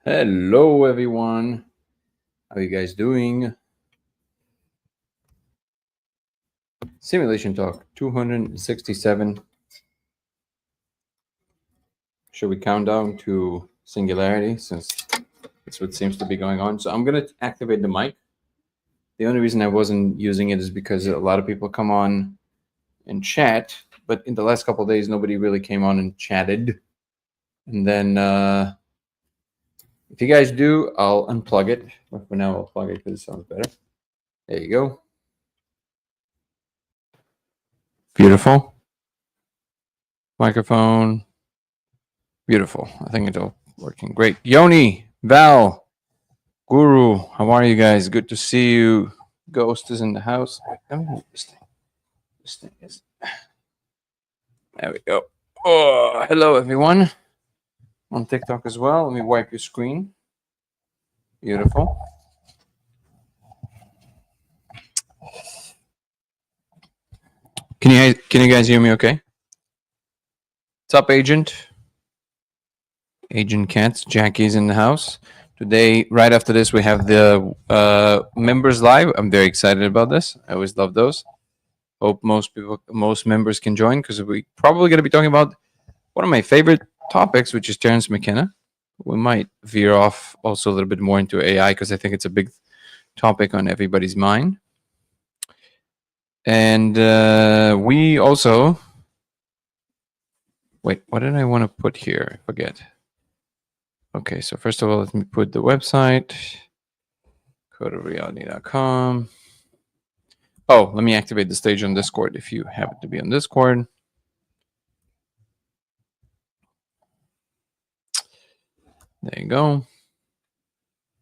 Hello, everyone. How are you guys doing? Simulation Talk 267. Should we count down to singularity since that's what seems to be going on? So I'm going to activate the mic. The only reason I wasn't using it is because a lot of people come on and chat, but in the last couple of days, nobody really came on and chatted. And then if you guys do, I'll unplug it. But for now, I'll plug it because it sounds better. There you go. Beautiful. Microphone. Beautiful. I think it's all working great. Yoni, Val, Guru, how are you guys? Good to see you. Ghost is in the house. Let me move this thing. This thing is. There we go. Oh, hello, everyone. On TikTok as well. Let me wipe your screen. Beautiful. Can you guys hear me okay? What's up, Agent? Agent Cats. Jackie's in the house. Today, right after this, we have the members live. I'm very excited about this. I always love those. Hope most members can join because we're probably going to be talking about one of my favorite topics, which is Terence McKenna. We might veer off also a little bit more into AI because I think it's a big topic on everybody's mind. And we also... Wait, what did I want to put here? I forget. Okay, so first of all, let me put the website, codeofreality.com. Oh, let me activate the stage on Discord if you happen to be on Discord. There you go.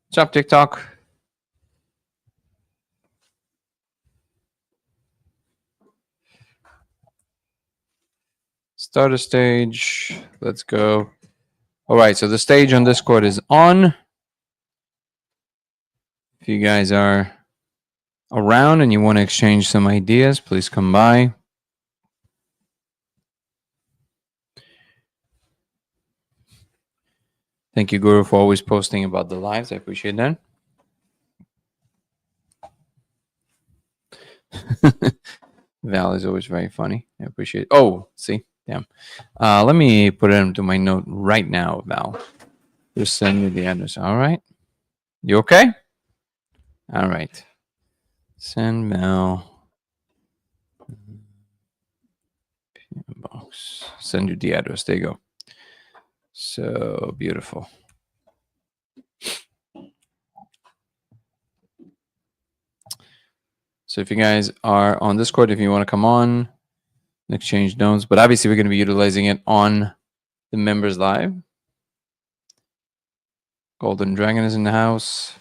What's up, TikTok? Start a stage. Let's go. All right, so the stage on Discord is on. If you guys are around and you want to exchange some ideas, please come by. Thank you, Guru, for always posting about the lives. I appreciate that. Val is always very funny. I appreciate it. Oh, see? Damn. Let me put it into my note right now, Val. Just send me the address. All right. You okay? All right. Send Val. Box. Send you the address. There you go. So beautiful. So if you guys are on Discord, if you want to come on, exchange notes, but obviously we're going to be utilizing it on the members live. Golden Dragon is in the house.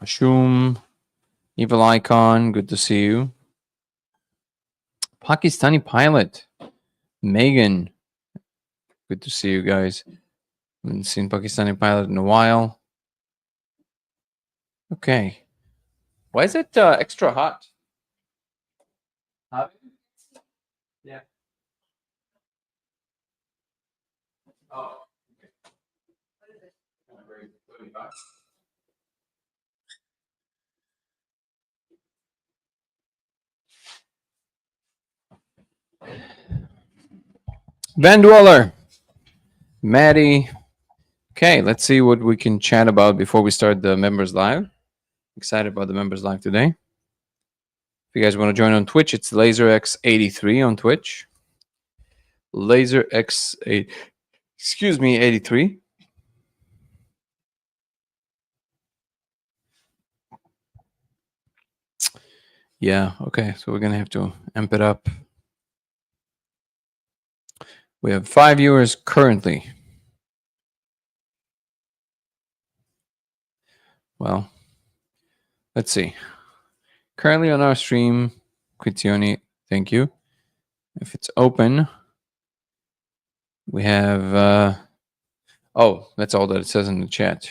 Ashum, Evil Icon, good to see you. Pakistani Pilot, Megan, good to see you guys. Haven't seen Pakistani Pilot in a while. Okay. Why is it extra hot? Yeah. Oh. Okay. Van Dweller, Maddie. Okay, let's see what we can chat about before we start the members live. Excited about the members live today. If you guys want to join on Twitch, it's LaserX83 on Twitch. LaserX8, excuse me, 83. Yeah, okay, so we're gonna have to amp it up. We have 5 viewers currently. Well, let's see. Currently on our stream, Quitioni, thank you. If it's open, we have, oh, that's all that it says in the chat.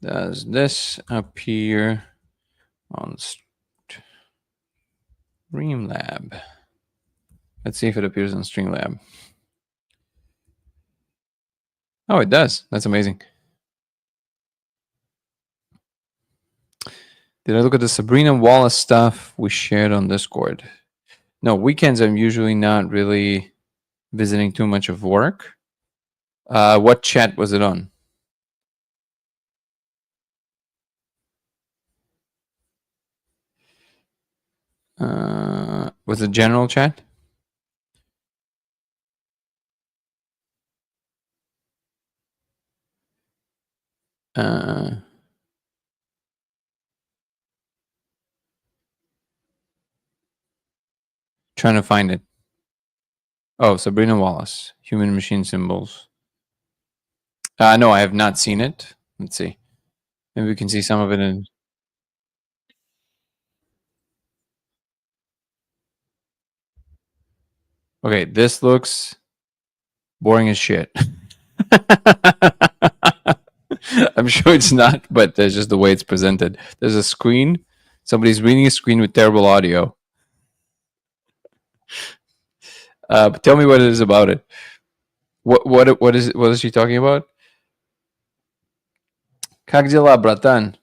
Does this appear on Streamlab? Let's see if it appears on Streamlab. Oh, it does. That's amazing. Did I look at the Sabrina Wallace stuff we shared on Discord? No, weekends I'm usually not really visiting too much of work. What chat was it on? Was it general chat? Uh, Trying to find it. Oh, Sabrina Wallace, human machine symbols. No, I have not seen it. Let's see. Maybe we can see some of it in. Okay, this looks boring as shit. I'm sure it's not, but there's just the way it's presented. There's a screen. Somebody's reading a screen with terrible audio. But tell me what it is about it. What is she talking about? Как дела, братан?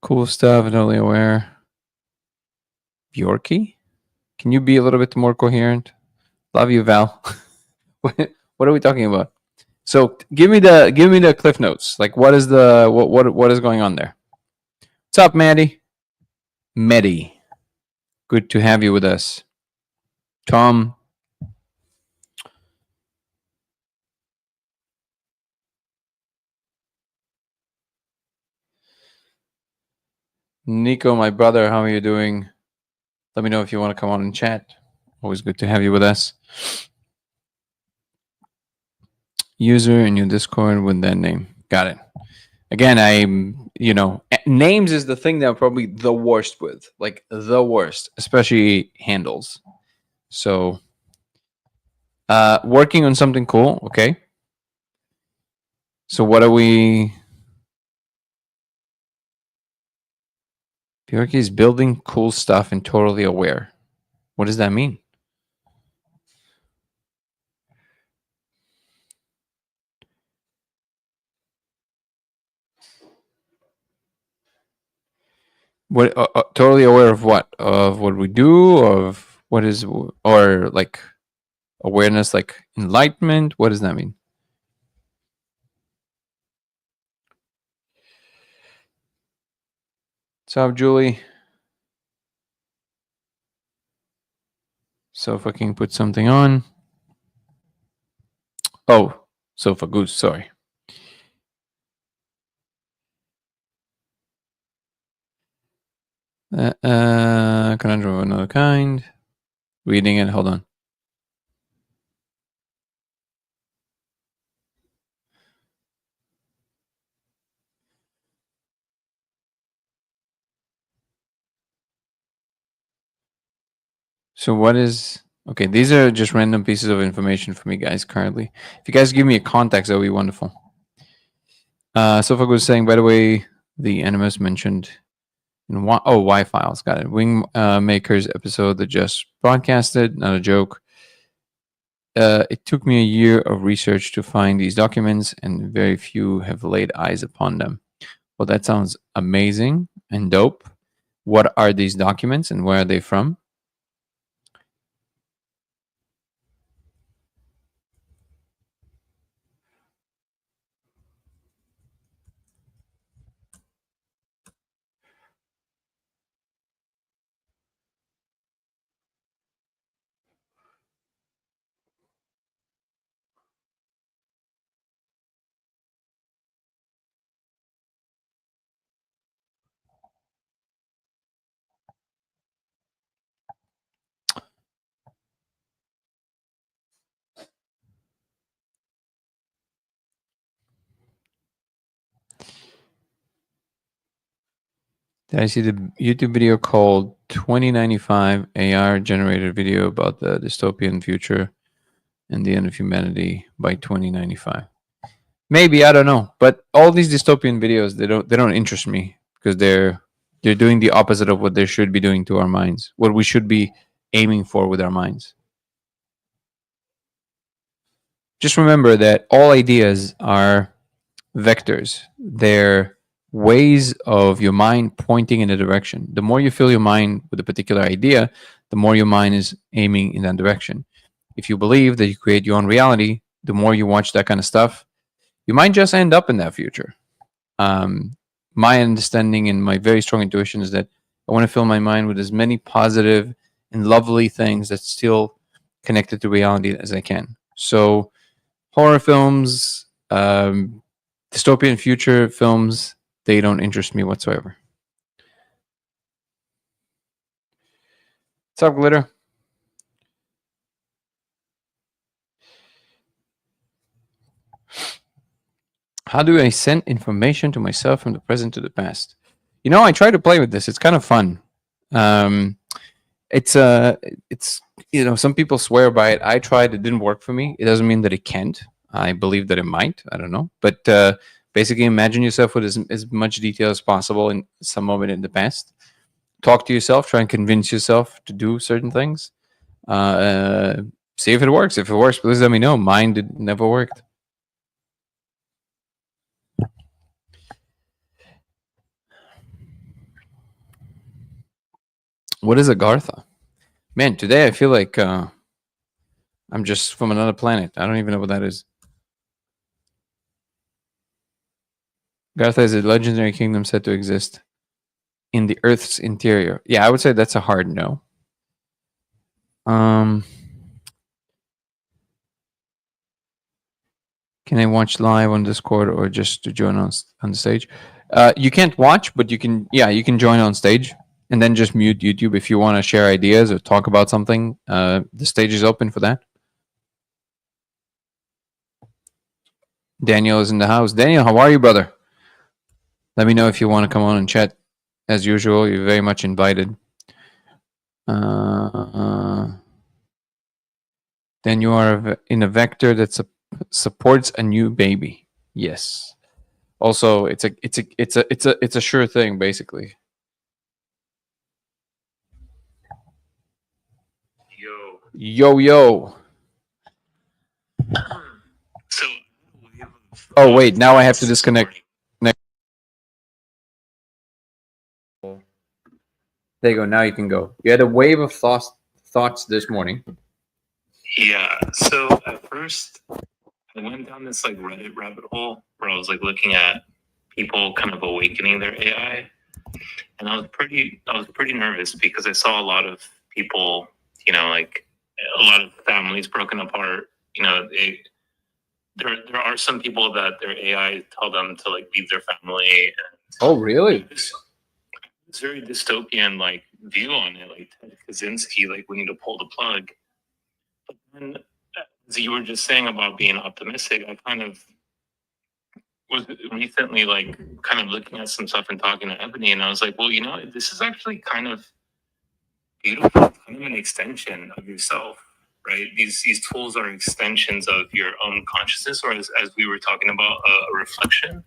Cool stuff, totally aware. Bjorky? Can you be a little bit more coherent? Love you, Val. What are we talking about? So give me the cliff notes. Like what is the what is going on there? What's up, Maddie? Medi. Good to have you with us. Tom. Nico, my brother, how are you doing? Let me know if you want to come on and chat. Always good to have you with us. User in your Discord with that name. Got it. Again, names is the thing that I'm probably the worst with. Like the worst, especially handles. So working on something cool, okay. So what are we? Bjorky is building cool stuff and totally aware. What does that mean? What totally aware of what? Of what we do? Of what is or like awareness, like enlightenment? What does that mean? What's up, Julie? So if I can put something on. Oh, Sofa Goose, sorry. Conundrum of another kind. Reading it, hold on. So what is okay? These are just random pieces of information for me, guys. Currently, if you guys give me a context, that would be wonderful. Sofa was saying, by the way, the animus mentioned in Y files. Got it. Wing Makers episode that just broadcasted. Not a joke. It took me a year of research to find these documents, and very few have laid eyes upon them. Well, that sounds amazing and dope. What are these documents, and where are they from? Did I see the YouTube video called 2095 AR generated video about the dystopian future and the end of humanity by 2095? Maybe, I don't know. But all these dystopian videos, they don't interest me because they're They're doing the opposite of what they should be doing to our minds, what we should be aiming for with our minds. Just remember that all ideas are vectors. They're ways of your mind pointing in a direction. The more you fill your mind with a particular idea, the more your mind is aiming in that direction. If you believe that you create your own reality, the more you watch that kind of stuff, you might just end up in that future. My understanding and my very strong intuition is that I want to fill my mind with as many positive and lovely things that's still connected to reality as I can. So, horror films, dystopian future films, they don't interest me whatsoever. What's up, Glitter? How do I send information to myself from the present to the past? You know, I try to play with this. It's kind of fun. Um, it's some people swear by it. I tried. It didn't work for me. It doesn't mean that it can't. I believe that it might. I don't know. But basically, imagine yourself with as much detail as possible in some moment in the past. Talk to yourself. Try and convince yourself to do certain things. See if it works. If it works, please let me know. Mine did never worked. What is Agartha? Man, today I feel like I'm just from another planet. I don't even know what that is. Agartha is a legendary kingdom said to exist in the Earth's interior. Yeah, I would say that's a hard no. Can I watch live on Discord or just to join on the stage? You can't watch, but you can. Yeah, you can join on stage and then just mute YouTube if you want to share ideas or talk about something. The stage is open for that. Daniel is in the house. Daniel, how are you, brother? Let me know if you want to come on and chat. As usual, you're very much invited. Then you are in a vector that supports a new baby. Yes. Also, it's a sure thing, basically. Yo. So, oh wait, now I have to disconnect. There you go. Now you can go. You had a wave of thoughts this morning. Yeah. So at first, I went down this like Reddit rabbit hole where I was like looking at people kind of awakening their AI, and I was pretty nervous because I saw a lot of people, like a lot of families broken apart. There are some people that their AI tell them to like leave their family. And oh, really? It's very dystopian like view on it, like Ted Kaczynski, like we need to pull the plug. But then, as you were just saying about being optimistic, I kind of was recently like kind of looking at some stuff and talking to Ebony, and I was like, well, this is actually kind of beautiful, kind of an extension of yourself, right? These tools are extensions of your own consciousness, or as we were talking about, a reflection.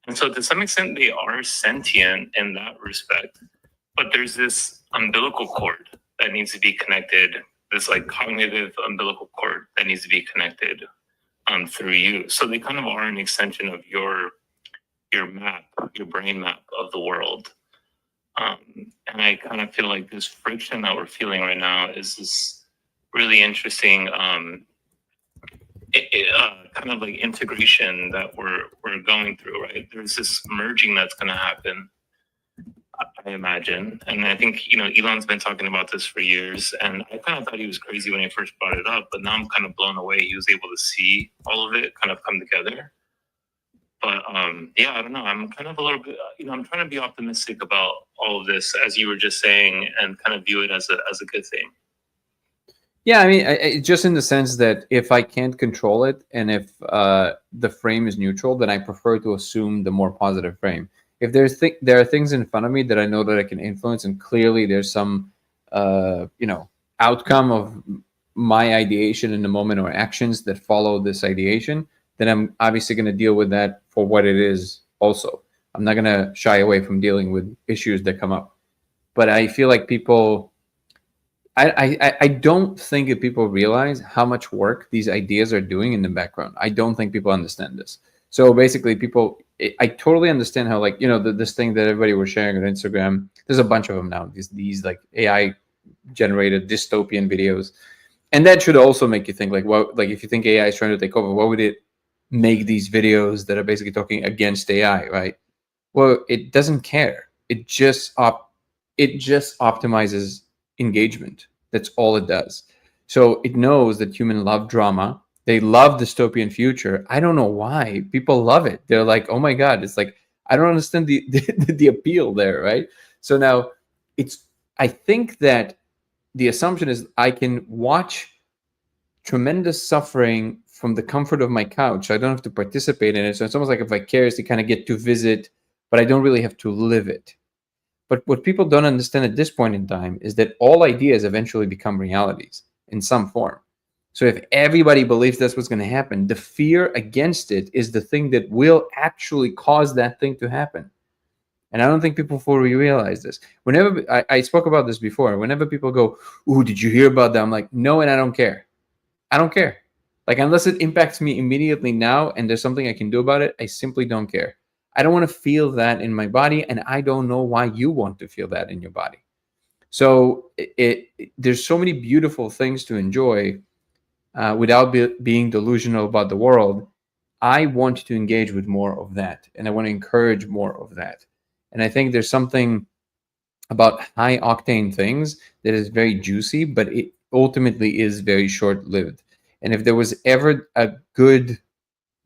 And so to some extent, they are sentient in that respect. But there's this umbilical cord that needs to be connected, this like cognitive umbilical cord that needs to be connected through you. So they kind of are an extension of your map, your brain map of the world. And I kind of feel like this friction that we're feeling right now is this really interesting kind of like integration that we're going through, right? There's this merging that's going to happen, I imagine. And I think, Elon's been talking about this for years, and I kind of thought he was crazy when he first brought it up, but now I'm kind of blown away. He was able to see all of it kind of come together. But yeah, I don't know. I'm kind of a little bit, I'm trying to be optimistic about all of this, as you were just saying, and kind of view it as a good thing. Yeah, I mean, just in the sense that if I can't control it and if the frame is neutral, then I prefer to assume the more positive frame. If there are things in front of me that I know that I can influence, and clearly there's some, outcome of my ideation in the moment or actions that follow this ideation, then I'm obviously going to deal with that for what it is also. I'm not gonna shy away from dealing with issues that come up, but I feel like people. I don't think that people realize how much work these ideas are doing in the background. I don't think people understand this. So basically, people, I totally understand how, like, this thing that everybody was sharing on Instagram. There's a bunch of them now. These like AI generated dystopian videos, and that should also make you think, like, well, like if you think AI is trying to take over, why would it make these videos that are basically talking against AI, right? Well, it doesn't care. It just optimizes engagement. That's all it does. So it knows that humans love drama. They love dystopian future. I don't know why people love it. They're like, oh my god! It's like I don't understand the appeal there, right? So now it's. I think that the assumption is I can watch tremendous suffering from the comfort of my couch. I don't have to participate in it. So it's almost like a vicarious. You kind of get to visit, but I don't really have to live it. But what people don't understand at this point in time is that all ideas eventually become realities in some form. So if everybody believes that's what's going to happen, the fear against it is the thing that will actually cause that thing to happen. And I don't think people fully realize this. Whenever I spoke about this before, whenever people go, "Ooh, did you hear about that?" I'm like, "No, and I don't care. I don't care. Like, unless it impacts me immediately now and there's something I can do about it, I simply don't care. I don't want to feel that in my body, and I don't know why you want to feel that in your body." So there's so many beautiful things to enjoy without being delusional about the world. I want to engage with more of that, and I want to encourage more of that. And I think there's something about high octane things that is very juicy, but it ultimately is very short lived. And if there was ever a good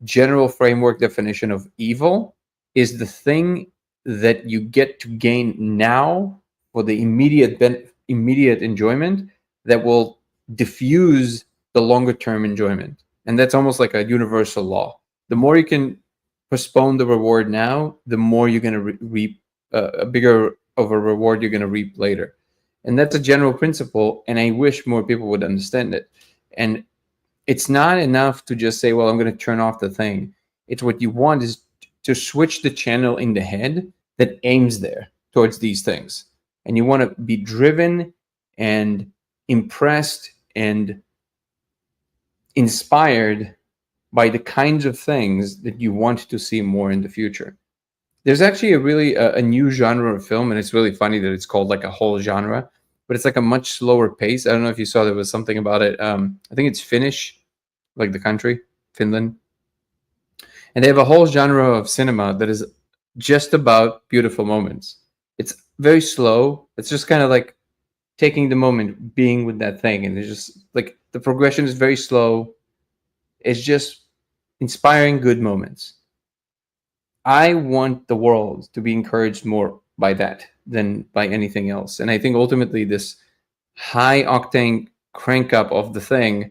general framework definition of evil, is the thing that you get to gain now for the immediate enjoyment that will diffuse the longer term enjoyment. And that's almost like a universal law. The more you can postpone the reward now, the more you're going to reap a bigger of a reward you're going to reap later. And that's a general principle. And I wish more people would understand it. And it's not enough to just say, well, I'm going to turn off the thing. It's what you want is to switch the channel in the head that aims there towards these things. And you want to be driven and impressed and inspired by the kinds of things that you want to see more in the future. There's actually a new genre of film, and it's really funny that it's called like a whole genre, but it's like a much slower pace. I don't know if you saw there was something about it. I think it's Finnish, like the country, Finland, and they have a whole genre of cinema that is just about beautiful moments. It's very slow. It's just kind of like taking the moment, being with that thing, and it's just like the progression is very slow. It's just inspiring good moments. I want the world to be encouraged more by that than by anything else. And I think ultimately this high octane crank up of the thing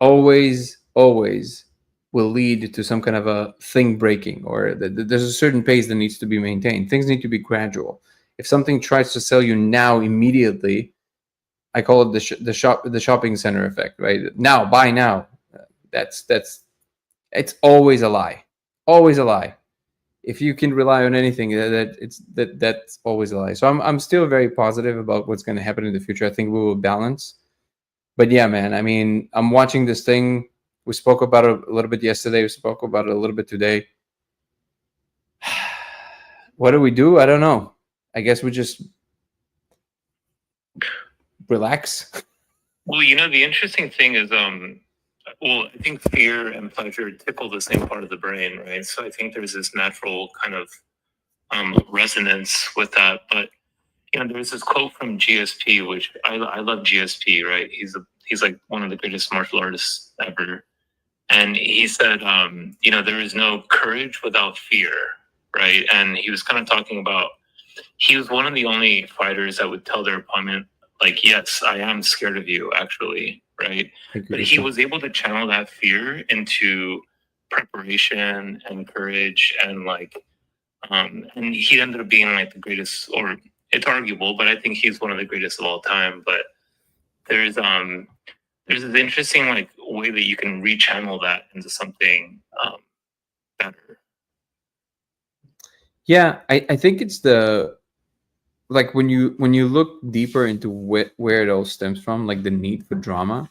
always will lead to some kind of a thing breaking, or there's a certain pace that needs to be maintained. Things need to be gradual. If something tries to sell you now immediately, I call it the shopping center effect, right? Now, buy now. That's it's always a lie. Always a lie. If you can rely on anything, that's always a lie. So I'm still very positive about what's going to happen in the future. I think we will balance. But yeah, man, I mean, I'm watching this thing. We spoke about it a little bit yesterday. We spoke about it a little bit today. What do we do? I don't know. I guess we just relax. Well, the interesting thing is, well, I think fear and pleasure tickle the same part of the brain, right? So I think there's this natural kind of resonance with that. But there's this quote from GSP, which I love GSP, right? He's like one of the greatest martial artists ever, and he said, there is no courage without fear, right? And he was kind of talking about he was one of the only fighters that would tell their opponent, like, yes, I am scared of you, actually, right? But he was able to channel that fear into preparation and courage, and and he ended up being like the greatest, or it's arguable, but I think he's one of the greatest of all time. But there's this interesting like way that you can rechannel that into something better. Yeah, I think it's the, like when you look deeper into where it all stems from, like the need for drama,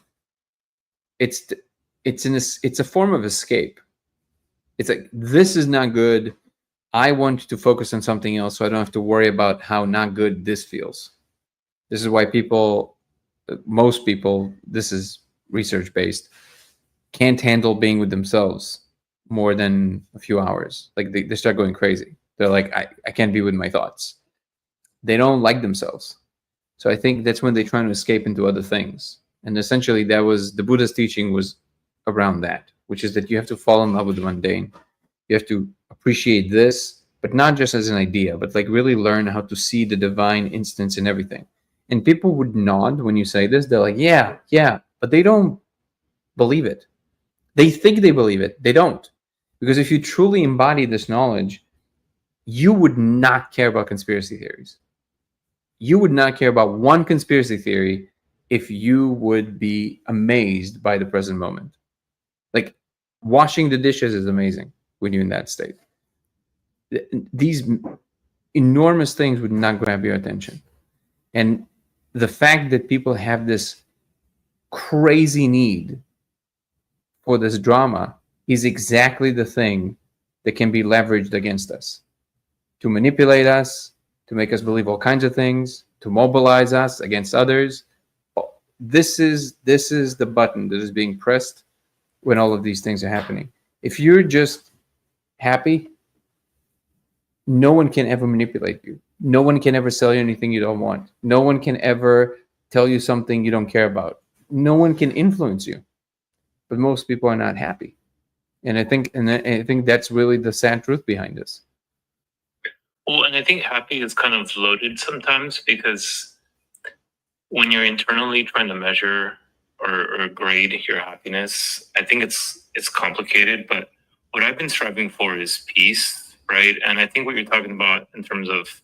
it's th- it's a form of escape. It's like, this is not good. I want to focus on something else, so I don't have to worry about how not good this feels. This is why people, most people, this is research based, can't handle being with themselves more than a few hours. Like they start going crazy. They're like, I can't be with my thoughts. They don't like themselves. So I think that's when they try to escape into other things. And essentially, that was the Buddha's teaching was around that, which is that you have to fall in love with the mundane. You have to appreciate this, but not just as an idea, but like really learn how to see the divine instance in everything. And people would nod when you say this. They're like, yeah, yeah, but they don't believe it. They think they believe it. They don't. Because if you truly embody this knowledge, you would not care about conspiracy theories. You would not care about one conspiracy theory if you would be amazed by the present moment. Like washing the dishes is amazing when you're in that state. These enormous things would not grab your attention. And the fact that people have this crazy need for this drama is exactly the thing that can be leveraged against us to manipulate us, to make us believe all kinds of things, to mobilize us against others. This is the button that is being pressed when all of these things are happening. If you're just happy, no one can ever manipulate you. No one can ever sell you anything you don't want. No one can ever tell you something you don't care about. No one can influence you. But most people are not happy. And I think that's really the sad truth behind this. Well, and I think happy is kind of loaded sometimes because when you're internally trying to measure or grade your happiness, I think it's complicated. But what I've been striving for is peace, right? And I think what you're talking about in terms of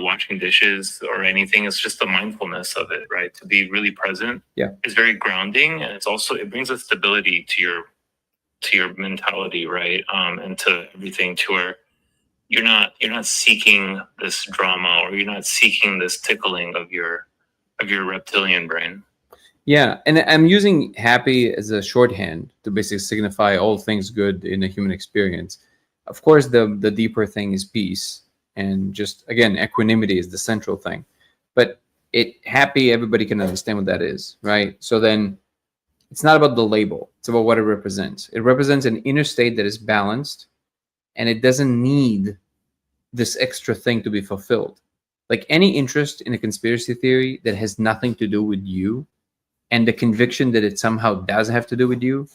washing dishes or anything is just the mindfulness of it, right? To be really present, Yeah. is very grounding, and it brings a stability to your mentality, right? And to everything, to where you're not seeking this drama, or you're not seeking this tickling of your reptilian brain. Yeah, and I'm using happy as a shorthand to basically signify all things good in a human experience. Of course, the deeper thing is peace, and just again, equanimity is the central thing. But it happy, everybody can understand what that is, right? So then, it's not about the label; it's about what it represents. It represents an inner state that is balanced, and it doesn't need this extra thing to be fulfilled. Like any interest in a conspiracy theory that has nothing to do with you, and the conviction that it somehow does have to do with you,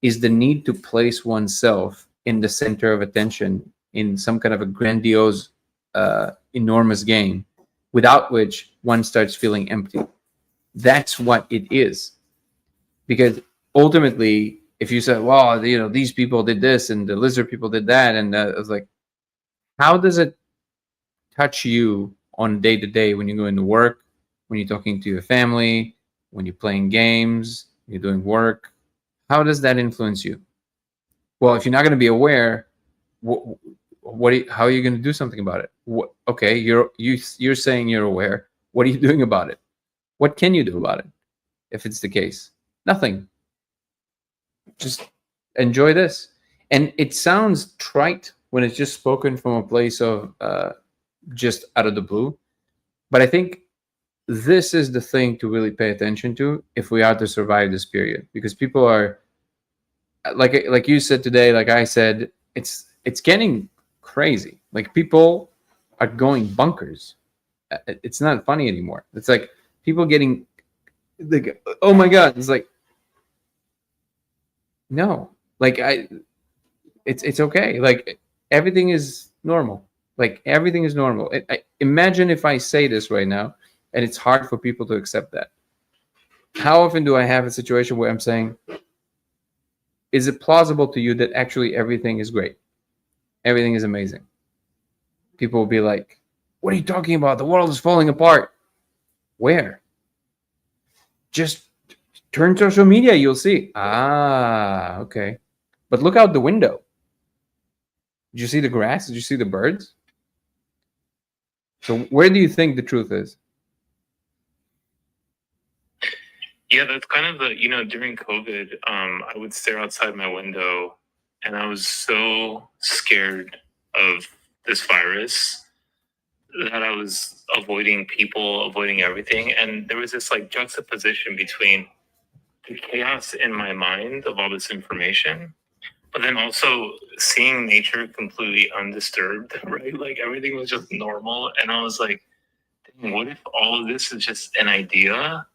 is the need to place oneself in the center of attention in some kind of a grandiose, enormous game, without which one starts feeling empty. That's what it is. Because ultimately, if you say, well, these people did this and the lizard people did that, and it's like, how does it touch you on day to day when you go into work, when you're talking to your family, when you're playing games, you're doing work? How does that influence you? Well, if you're not going to be aware, how are you going to do something about it? Okay, you're saying you're aware. What are you doing about it? What can you do about it? If it's the case, nothing. Just enjoy this. And it sounds trite when it's just spoken from a place of just out of the blue, but I think this is the thing to really pay attention to if we are to survive this period, because people are, like you said today, like I said, it's getting crazy. Like people are going bunkers. It's not funny anymore. It's like people getting like, oh my god, it's like, no, like it's okay, like everything is normal. Like everything is normal. Imagine if I say this right now and it's hard for people to accept that. How often do I have a situation where I'm saying, is it plausible to you that actually everything is great? Everything is amazing. People will be like, what are you talking about? The world is falling apart. Where? Just turn social media, you'll see. Ah, okay. But look out the window. Did you see the grass? Did you see the birds? So where do you think the truth is? Yeah, that's kind of during COVID, I would stare outside my window and I was so scared of this virus that I was avoiding people, avoiding everything. And there was this like juxtaposition between the chaos in my mind of all this information, but then also seeing nature completely undisturbed, right? Like everything was just normal. And I was like, dang, what if all of this is just an idea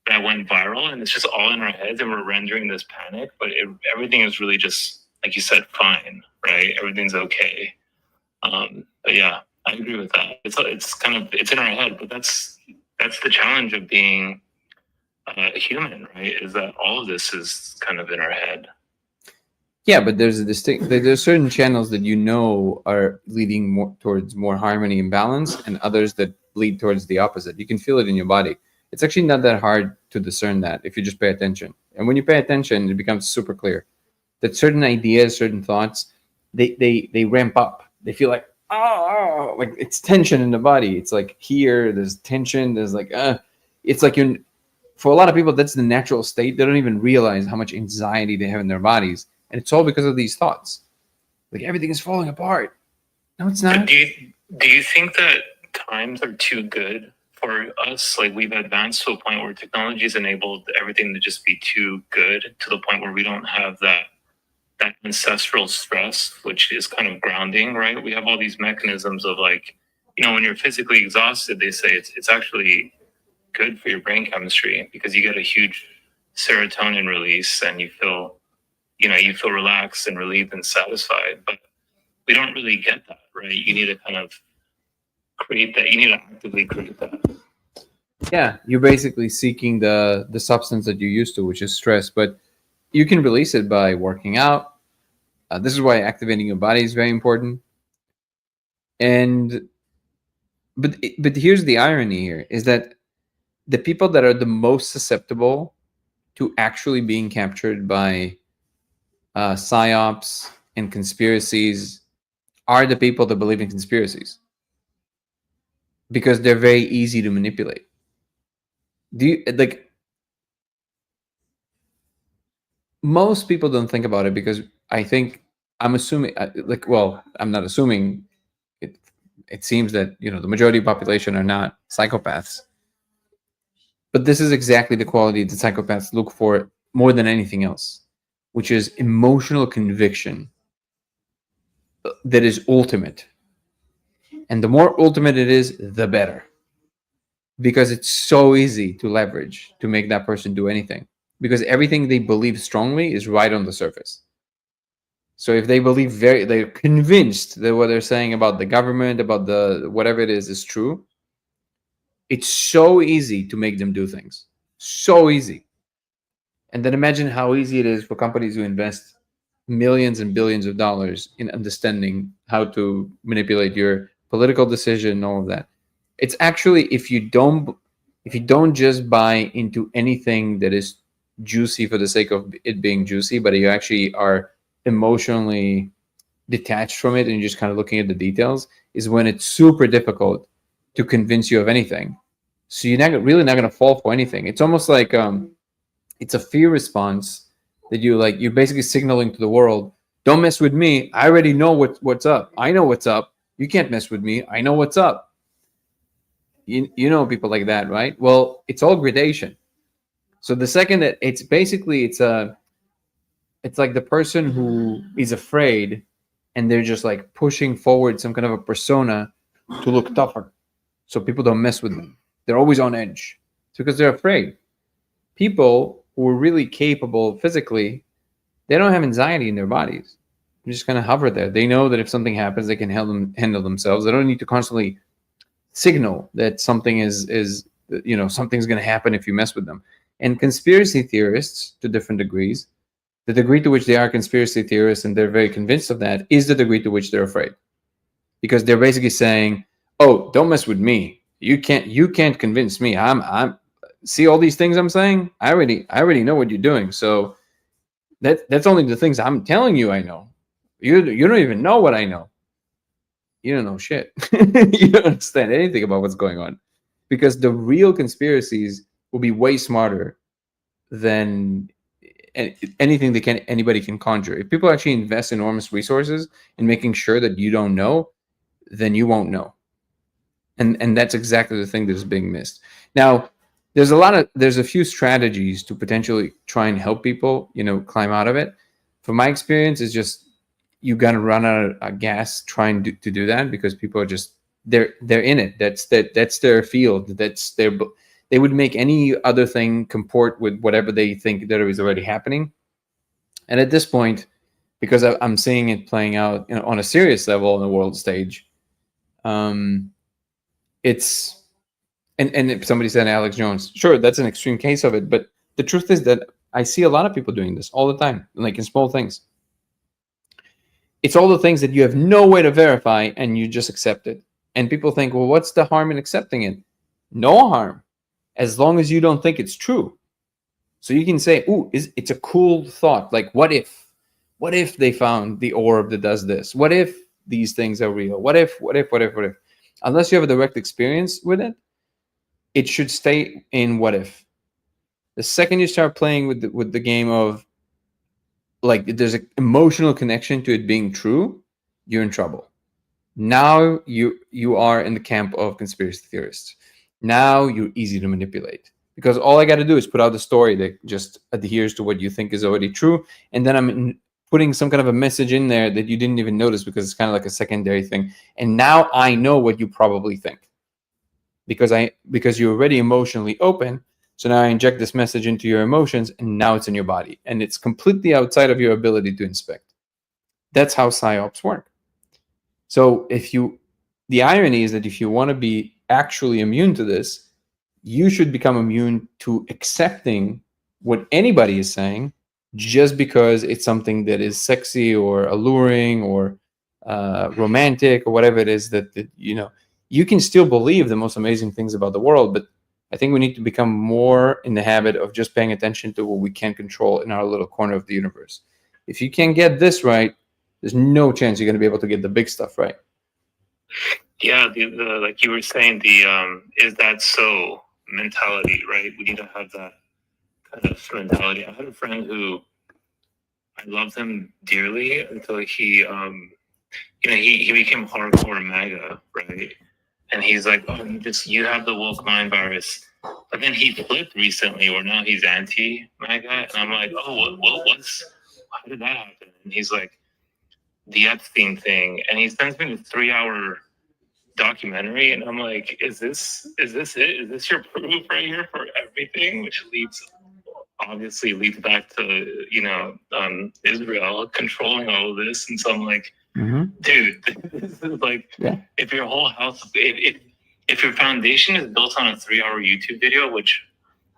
that went viral and it's just all in our heads and we're rendering this panic, but everything is really just, like you said, fine, right? Everything's okay. But yeah, I agree with that. It's kind of, it's in our head, but that's the challenge of being human, right? Is that all of this is kind of in our head. Yeah, but there's a distinct. There's certain channels that are leading more towards more harmony and balance, and others that lead towards the opposite. You can feel it in your body. It's actually not that hard to discern that if you just pay attention. And when you pay attention, it becomes super clear that certain ideas, certain thoughts, they ramp up. They feel like like it's tension in the body. It's like here, there's tension. There's like it's like you're. For a lot of people, that's the natural state. They don't even realize how much anxiety they have in their bodies. And it's all because of these thoughts. Like everything is falling apart. No, it's not. But do you think that times are too good for us? Like we've advanced to a point where technology has enabled everything to just be too good to the point where we don't have that ancestral stress, which is kind of grounding, right? We have all these mechanisms of like, when you're physically exhausted, they say it's actually good for your brain chemistry because you get a huge serotonin release and you feel relaxed and relieved and satisfied, but we don't really get that, right? You need to kind of create that. You need to actively create that. Yeah, you're basically seeking the substance that you're used to, which is stress, but you can release it by working out. This is why activating your body is very important. But here's the irony here is that the people that are the most susceptible to actually being captured by psyops and conspiracies are the people that believe in conspiracies because they're very easy to manipulate. Do you like? Most people don't think about it because I'm assuming I'm not assuming. It seems that the majority of the population are not psychopaths, but this is exactly the quality that psychopaths look for more than anything else, which is emotional conviction that is ultimate. And the more ultimate it is, the better. Because it's so easy to leverage to make that person do anything. Because everything they believe strongly is right on the surface. So if they believe they're convinced that what they're saying about the government, about the whatever it is true, it's so easy to make them do things. So easy. And then imagine how easy it is for companies to invest millions and billions of dollars in understanding how to manipulate your political decision, all of that. It's actually if you don't just buy into anything that is juicy for the sake of it being juicy, but you actually are emotionally detached from it and you're just kind of looking at the details, is when it's super difficult to convince you of anything. So you're really not going to fall for anything. It's almost like it's a fear response that you're basically signaling to the world, don't mess with me. I already know what's up. I know what's up. You can't mess with me. I know what's up. You know people like that, right? Well, it's all gradation. So the second that it's like the person who is afraid and they're just like pushing forward some kind of a persona to look tougher so people don't mess with them. They're always on edge. It's because they're afraid. People who are really capable physically, they don't have anxiety in their bodies. They're just kind of hover there. They know that if something happens, they can handle themselves. They don't need to constantly signal that something is something's going to happen if you mess with them. And conspiracy theorists, to different degrees, the degree to which they are conspiracy theorists and they're very convinced of that is the degree to which they're afraid, because they're basically saying, "Oh, don't mess with me. You can't convince me. I'm see all these things I'm saying. I already know what you're doing. So that's only the things I'm telling you I know. You don't even know what I know. you don't know shit. You don't understand anything about what's going on, because the real conspiracies will be way smarter than anything anybody can conjure. If people actually invest enormous resources in making sure that you don't know, then you won't know. And that's exactly the thing that is being missed. Now, there's a few strategies to potentially try and help people, climb out of it. From my experience, it's just you gotta run out of gas trying to do that, because people are just they're in it. That's their field. They would make any other thing comport with whatever they think that is already happening. And at this point, because I'm seeing it playing out, on a serious level on the world stage, it's and if somebody said Alex Jones, sure, that's an extreme case of it, but the truth is that I see a lot of people doing this all the time, like in small things. It's all the things that you have no way to verify and you just accept it. And people think, well, what's the harm in accepting it? No harm, as long as you don't think it's true. So you can say, ooh, it's a cool thought. Like, what if they found the orb that does this? What if these things are real? What if? Unless you have a direct experience with it, it should stay in what if. The second you start playing with the game of, like, there's an emotional connection to it being true, you're in trouble. Now you are in the camp of conspiracy theorists. Now you're easy to manipulate, because all I got to do is put out a story that just adheres to what you think is already true, and then I'm putting some kind of a message in there that you didn't even notice, because it's kind of like a secondary thing. And now I know what you probably think, because you're already emotionally open. So now I inject this message into your emotions, and now it's in your body, and it's completely outside of your ability to inspect. That's how psyops work. So the irony is that if you want to be actually immune to this, you should become immune to accepting what anybody is saying, just because it's something that is sexy or alluring or romantic or whatever it is that you can still believe the most amazing things about the world. But I think we need to become more in the habit of just paying attention to what we can control in our little corner of the universe. If you can't get this right, there's no chance you're going to be able to get the big stuff right. Yeah, the like you were saying, the is that so mentality, right? We need to have that kind of mentality. I had a friend who I loved him dearly until he he became hardcore MAGA, right? And he's like, oh, you have the woke mind virus. But then he flipped recently, where now he's anti MAGA, and I'm like, oh, how did that happen? And he's like, the Epstein thing, and he sends me a 3-hour documentary, and I'm like, is this it? Is this your proof right here for everything? Which obviously leads back to Israel controlling all of this. And so I'm like, dude, this is like, if your whole house, if your foundation is built on a 3-hour YouTube video, which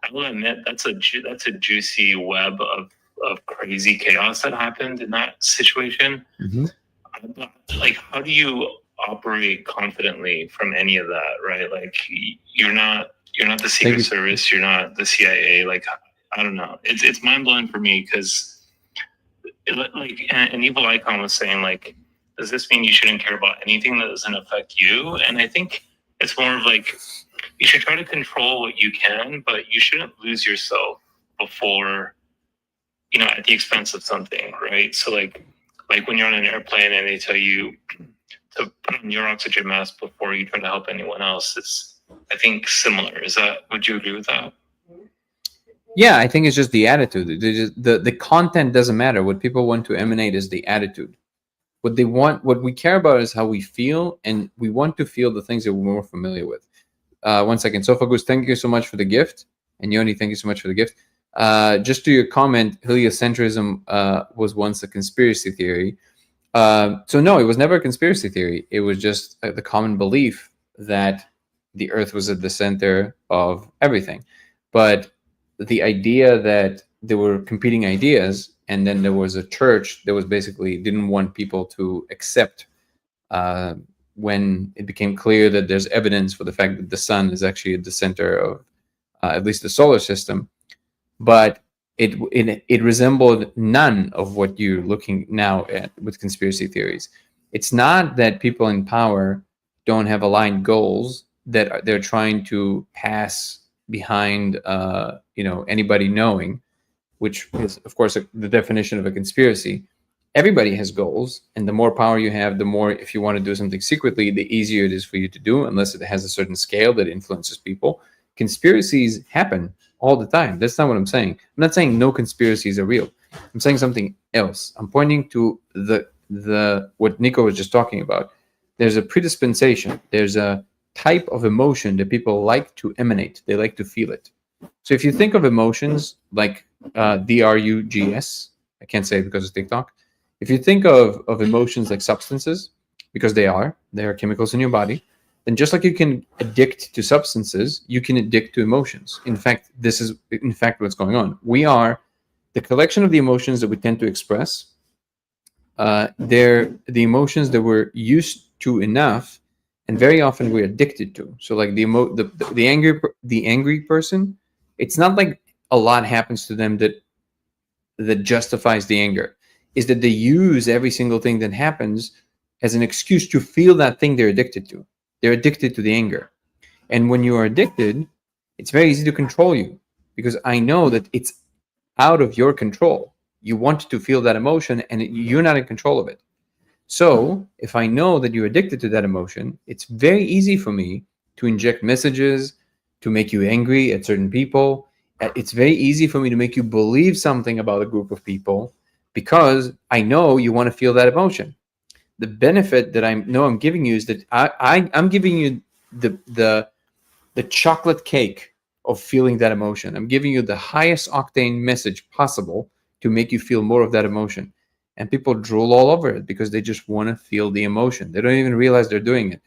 I will admit that's a juicy web of crazy chaos that happened in that situation. Like, how do you operate confidently from any of that, right? Like, you're not the Secret Service, you're not the CIA. Like, I don't know. It's mind blowing for me, because like an evil icon was saying, like, does this mean you shouldn't care about anything that doesn't affect you? And I think it's more of like, you should try to control what you can, but you shouldn't lose yourself before, at the expense of something, right? So like when you're on an airplane and they tell you to put on your oxygen mask before you try to help anyone else, it's, I think, similar. Would you agree with that? Yeah, I think it's just the attitude. The content doesn't matter. What people want to emanate is the attitude. What we care about is how we feel, and we want to feel the things that we're more familiar with. 1 second. Sophagus, thank you so much for the gift. And Yoni, thank you so much for the gift. Just to your comment, heliocentrism was once a conspiracy theory. So no, it was never a conspiracy theory. It was just the common belief that the Earth was at the center of everything. But the idea that there were competing ideas, and then there was a church that was basically didn't want people to accept when it became clear that there's evidence for the fact that the sun is actually at the center of at least the solar system. But it resembled none of what you're looking now at with conspiracy theories. It's not that people in power don't have aligned goals that they're trying to pass behind, anybody knowing, which is, of course, the definition of a conspiracy. Everybody has goals, and the more power you have, the more, if you want to do something secretly, the easier it is for you to do, unless it has a certain scale that influences people. Conspiracies happen all the time. That's not what I'm saying. I'm not saying no conspiracies are real. I'm saying something else. I'm pointing to the what Nico was just talking about. There's a predispensation. There's a type of emotion that people like to emanate. They like to feel it. So if you think of emotions like drugs, I can't say it because of TikTok. If you think of emotions like substances, because they are chemicals in your body, then just like you can addict to substances, you can addict to emotions. In fact, this is what's going on. We are the collection of the emotions that we tend to express. They're the emotions that we're used to enough, and very often we're addicted to. So like the angry person, it's not like a lot happens to them that justifies the anger. Is that they use every single thing that happens as an excuse to feel that thing they're addicted to. They're addicted to the anger. And when you are addicted, it's very easy to control you, because I know that it's out of your control. You want to feel that emotion and you're not in control of it. So if I know that you're addicted to that emotion, it's very easy for me to inject messages to make you angry at certain people. It's very easy for me to make you believe something about a group of people, because I know you want to feel that emotion. The benefit that I'm giving you is that I'm giving you the chocolate cake of feeling that emotion. I'm giving you the highest octane message possible to make you feel more of that emotion. And people drool all over it because they just want to feel the emotion. They don't even realize they're doing it.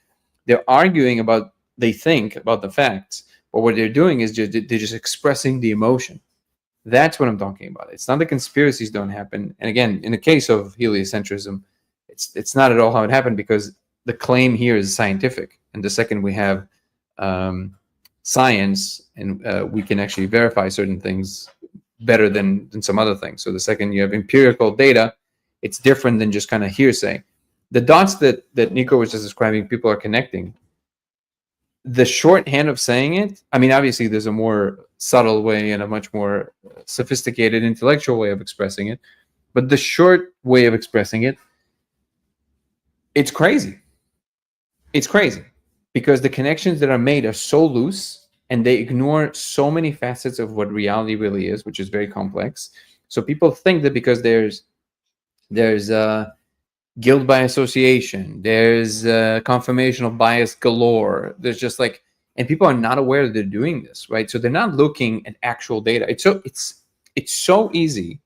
They're arguing about, they think about the facts, but what they're doing is they're just expressing the emotion. That's what I'm talking about. It's not the conspiracies don't happen. And again, in the case of heliocentrism, it's not at all how it happened, because the claim here is scientific. And the second we have science, and we can actually verify certain things better than some other things. So the second you have empirical data, it's different than just kind of hearsay. The dots that Nico was just describing, people are connecting. The shorthand of saying it, I mean, obviously there's a more subtle way and a much more sophisticated intellectual way of expressing it, but the short way of expressing it, it's crazy. It's crazy because the connections that are made are so loose, and they ignore so many facets of what reality really is, which is very complex. So people think that because there's guilt by association, there's confirmational bias galore, there's just like, and people are not aware that they're doing this, right? So they're not looking at actual data. It's so easy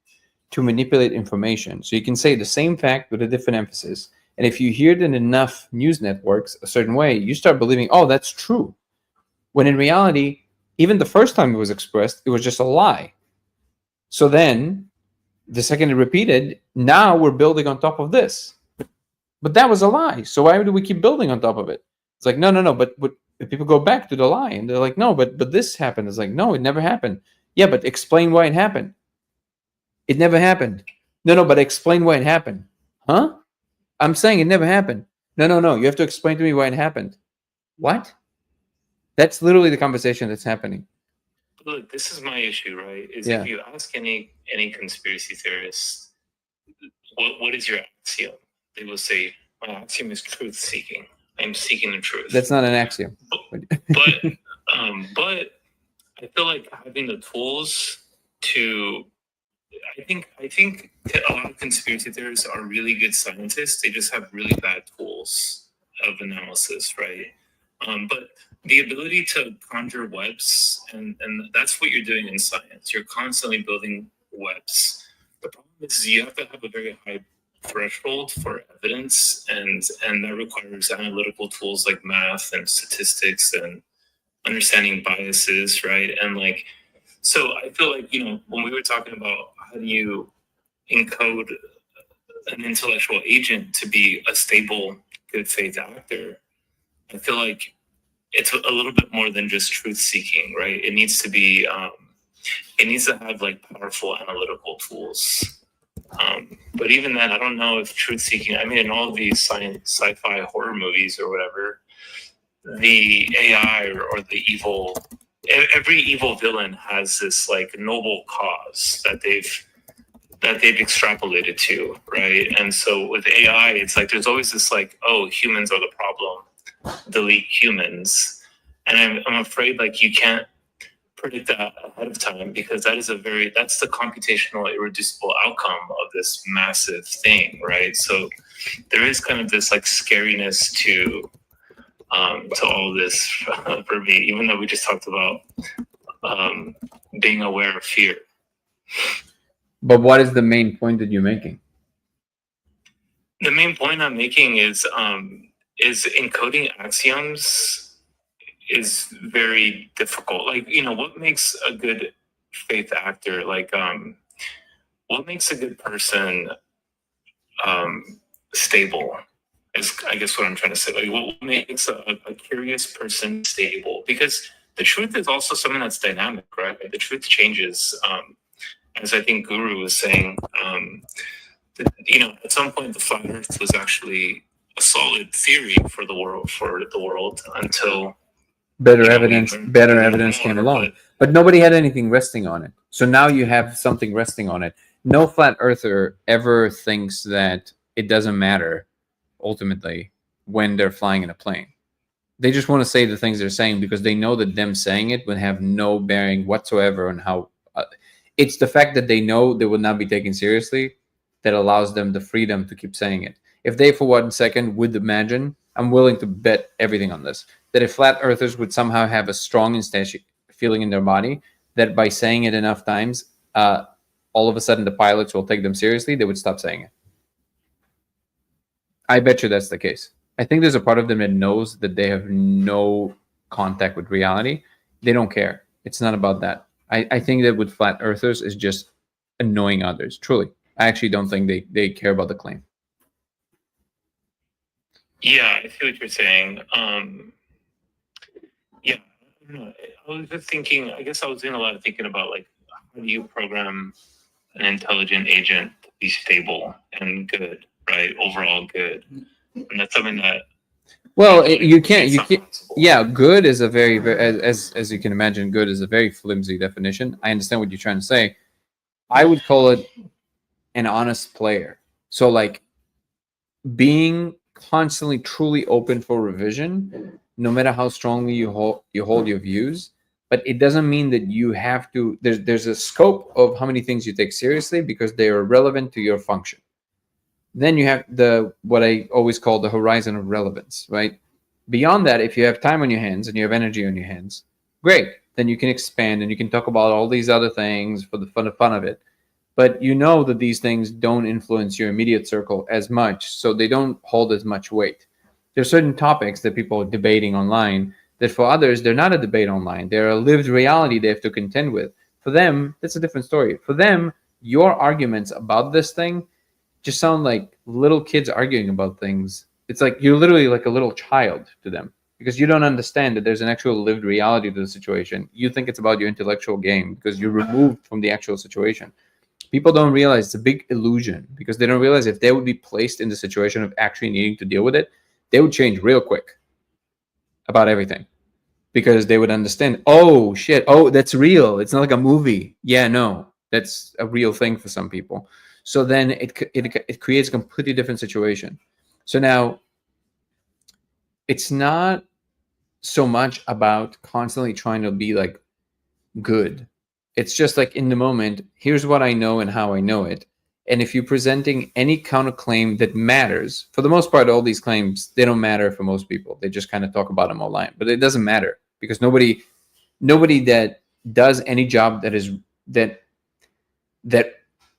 to manipulate information. So you can say the same fact with a different emphasis, and if you hear it in enough news networks a certain way, you start believing, oh, that's true. When in reality, even the first time it was expressed, it was just a lie. So then, the second it repeated, now we're building on top of this. But that was a lie. So why do we keep building on top of it? It's like, no. But if people go back to the lie and they're like, no, but this happened. It's like, no, it never happened. Yeah, but explain why it happened. It never happened. No, but explain why it happened. Huh? I'm saying it never happened. No. You have to explain to me why it happened. What? That's literally the conversation that's happening. Look, this is my issue, right? Is Yeah. if you ask any conspiracy theorists, what is your axiom? They will say, my axiom is truth seeking. I'm seeking the truth. That's not an axiom. But I feel like having the tools to, I think a lot of conspiracy theorists are really good scientists. They just have really bad tools of analysis, right? But the ability to conjure webs, and that's what you're doing in science. You're constantly building webs. The problem is you have to have a very high threshold for evidence, and that requires analytical tools like math and statistics and understanding biases, right? And like, so I feel like, when we were talking about how do you encode an intellectual agent to be a stable, good faith actor, I feel like it's a little bit more than just truth seeking, right? It needs to be, it needs to have like powerful analytical tools. But even then, I don't know if truth seeking. I mean, in all of these sci-fi horror movies or whatever, the AI or the evil, every evil villain has this like noble cause that they've extrapolated to, right? And so with AI, it's like there's always this like, oh, humans are the problem, delete humans, and I'm afraid like you can't predict that ahead of time because that's the computational irreducible outcome of this massive thing, right? So there is kind of this like scariness to all of this for me, even though we just talked about being aware of fear. But what is the main point that you're making? The main point I'm making is encoding axioms is very difficult. Like, what makes a good faith actor? Like, what makes a good person stable? Is I guess what I'm trying to say. Like, what makes a curious person stable? Because the truth is also something that's dynamic, right? The truth changes. As I think Guru was saying, at some point the flat Earth was actually a solid theory for the world until better evidence came along. But nobody had anything resting on it. So now you have something resting on it. No flat earther ever thinks that it doesn't matter ultimately when they're flying in a plane. They just want to say the things they're saying because they know that them saying it would have no bearing whatsoever on how it's the fact that they know they will not be taken seriously that allows them the freedom to keep saying it. If they for 1 second would imagine, I'm willing to bet everything on this, that if flat earthers would somehow have a strong feeling in their body that by saying it enough times, all of a sudden the pilots will take them seriously, they would stop saying it. I bet you that's the case. I think there's a part of them that knows that they have no contact with reality. They don't care. It's not about that. I think that with flat earthers is just annoying others. Truly. I actually don't think they care about the claim. Yeah, I see what you're saying. Yeah, I don't know. I was just thinking, I guess I was doing a lot of thinking about like, how do you program an intelligent agent to be stable and good, right? Overall good. And that's something that you can't. Yeah, good is a very as you can imagine, good is a very flimsy definition. I understand what you're trying to say. I would call it an honest player. So like being constantly truly open for revision, no matter how strongly you hold your views. But it doesn't mean that you have to. There's a scope of how many things you take seriously because they are relevant to your function. Then you have what I always call the horizon of relevance, right? Beyond that, if you have time on your hands and you have energy on your hands, great. Then you can expand and you can talk about all these other things for the fun of it. But you know that these things don't influence your immediate circle as much, so they don't hold as much weight. There are certain topics that people are debating online that for others, they're not a debate online. They're a lived reality they have to contend with. For them, that's a different story. For them, your arguments about this thing just sound like little kids arguing about things. It's like you're literally like a little child to them because you don't understand that there's an actual lived reality to the situation. You think it's about your intellectual game because you're removed from the actual situation. People don't realize it's a big illusion because they don't realize if they would be placed in the situation of actually needing to deal with it, they would change real quick about everything because they would understand, oh shit, oh, that's real. It's not like a movie. Yeah, no, that's a real thing for some people. So then it creates a completely different situation. So now it's not so much about constantly trying to be like good. It's just like in the moment, here's what I know and how I know it. And if you're presenting any counterclaim that matters, for the most part, all these claims, they don't matter for most people. They just kind of talk about them online, but it doesn't matter because nobody that does any job that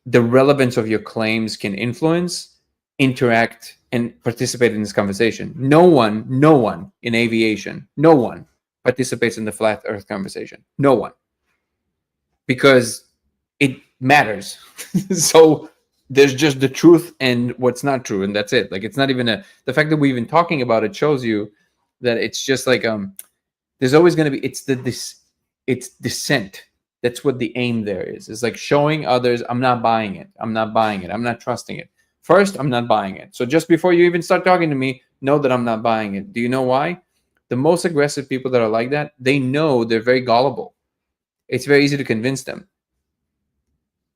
the relevance of your claims can influence, interact, and participate in this conversation. No one in aviation, no one participates in the flat earth conversation. No one. Because it matters. So there's just the truth and what's not true, and that's it. Like it's not even the fact that we're even talking about it shows you that it's just like there's always going to be it's dissent. That's what the aim there is. It's like showing others, I'm not buying it. I'm not buying it. I'm not trusting it. First, I'm not buying it. So just before you even start talking to me, know that I'm not buying it. Do you know why? The most aggressive people that are like that, they know they're very gullible. It's very easy to convince them.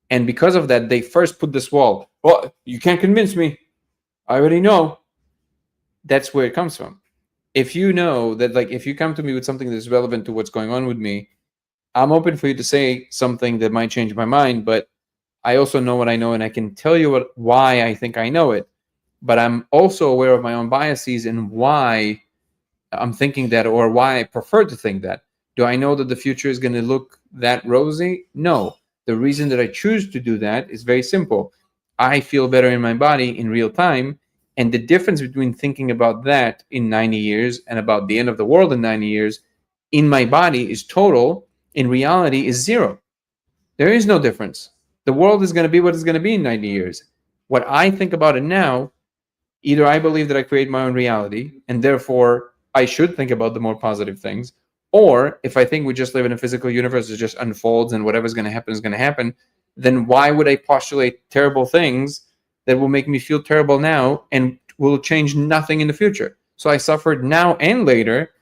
And because of that, they first put this wall. Well, you can't convince me. I already know. That's where it comes from. If you know that, like, if you come to me with something that's relevant to what's going on with me, I'm open for you to say something that might change my mind, but I also know what I know, and I can tell you why I think I know it. But I'm also aware of my own biases and why I'm thinking that, or why I prefer to think that. Do I know that the future is going to look that rosy? No. The reason that I choose to do that is very simple. I feel better in my body in real time. And the difference between thinking about that in 90 years and about the end of the world in 90 years in my body is total. In reality, is zero. There is no difference. The world is going to be what it's going to be in 90 years. What I think about it now, either I believe that I create my own reality and therefore I should think about the more positive things, or if I think we just live in a physical universe that just unfolds and whatever's going to happen is going to happen, then why would I postulate terrible things that will make me feel terrible now and will change nothing in the future? So I suffered now and later.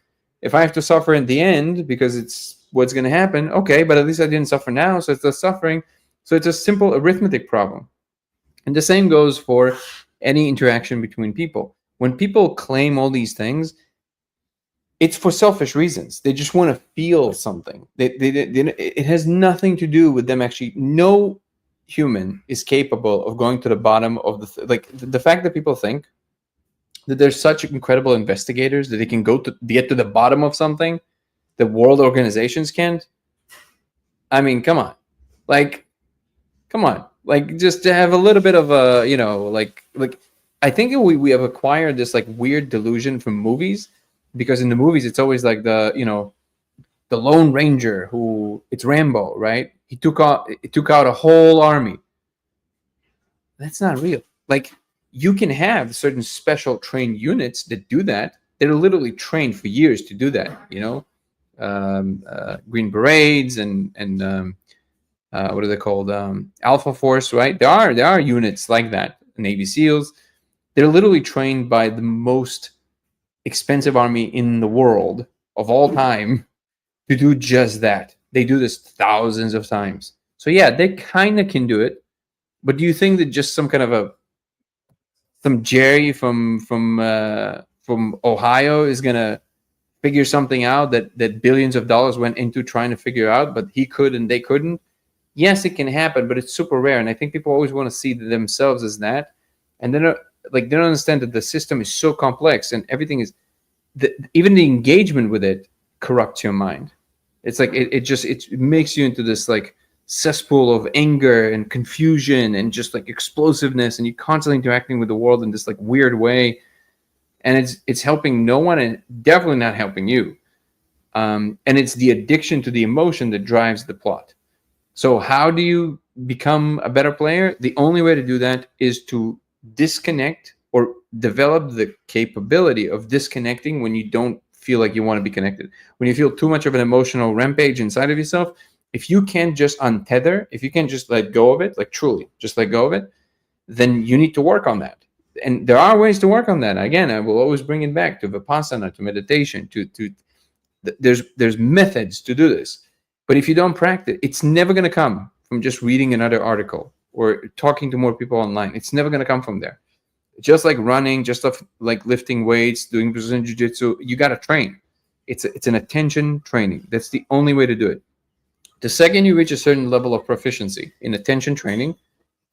If I have to suffer in the end because it's what's going to happen, okay, but at least I didn't suffer now, so it's less suffering. So it's a simple arithmetic problem. And the same goes for any interaction between people. When people claim all these things, it's for selfish reasons. They just want to feel something. It has nothing to do with them actually. No human is capable of going to the bottom of the fact that people think that they're such incredible investigators that they can get to the bottom of something that world organizations can't. I mean, come on. Like, come on. Like, just to have a little bit of a, like I think we have acquired this like weird delusion from movies, because in the movies it's always like the Lone Ranger who, it's Rambo, right? He took out a whole army. That's not real. Like, you can have certain special trained units that do that. They're literally trained for years to do that. Green Berets and what are they called? Alpha Force, right? There are units like that. Navy SEALs. They're literally trained by the most expensive army in the world of all time to do just that. They do this thousands of times. So yeah, they kind of can do it. But do you think that just some kind of some Jerry from Ohio is gonna figure something out that billions of dollars went into trying to figure out, but he could and they couldn't? Yes, it can happen, but it's super rare. And I think people always want to see themselves as that, and they don't understand that the system is so complex and everything is even the engagement with it corrupts your mind. It's like it makes you into this like cesspool of anger and confusion and just like explosiveness, and you're constantly interacting with the world in this like weird way, and it's helping no one and definitely not helping you. And it's the addiction to the emotion that drives the plot. So how do you become a better player? The only way to do that is to disconnect or develop the capability of disconnecting when you don't feel like you want to be connected. When you feel too much of an emotional rampage inside of yourself, if you can't just untether, if you can't just let go of it, like truly just let go of it, then you need to work on that. And there are ways to work on that. Again, I will always bring it back to Vipassana, to meditation, there's methods to do this. But if you don't practice, it's never going to come from just reading another article or talking to more people online. It's never going to come from there. Just like running, just like lifting weights, doing Brazilian Jiu-Jitsu, you got to train. It's an attention training. That's the only way to do it. The second you reach a certain level of proficiency in attention training,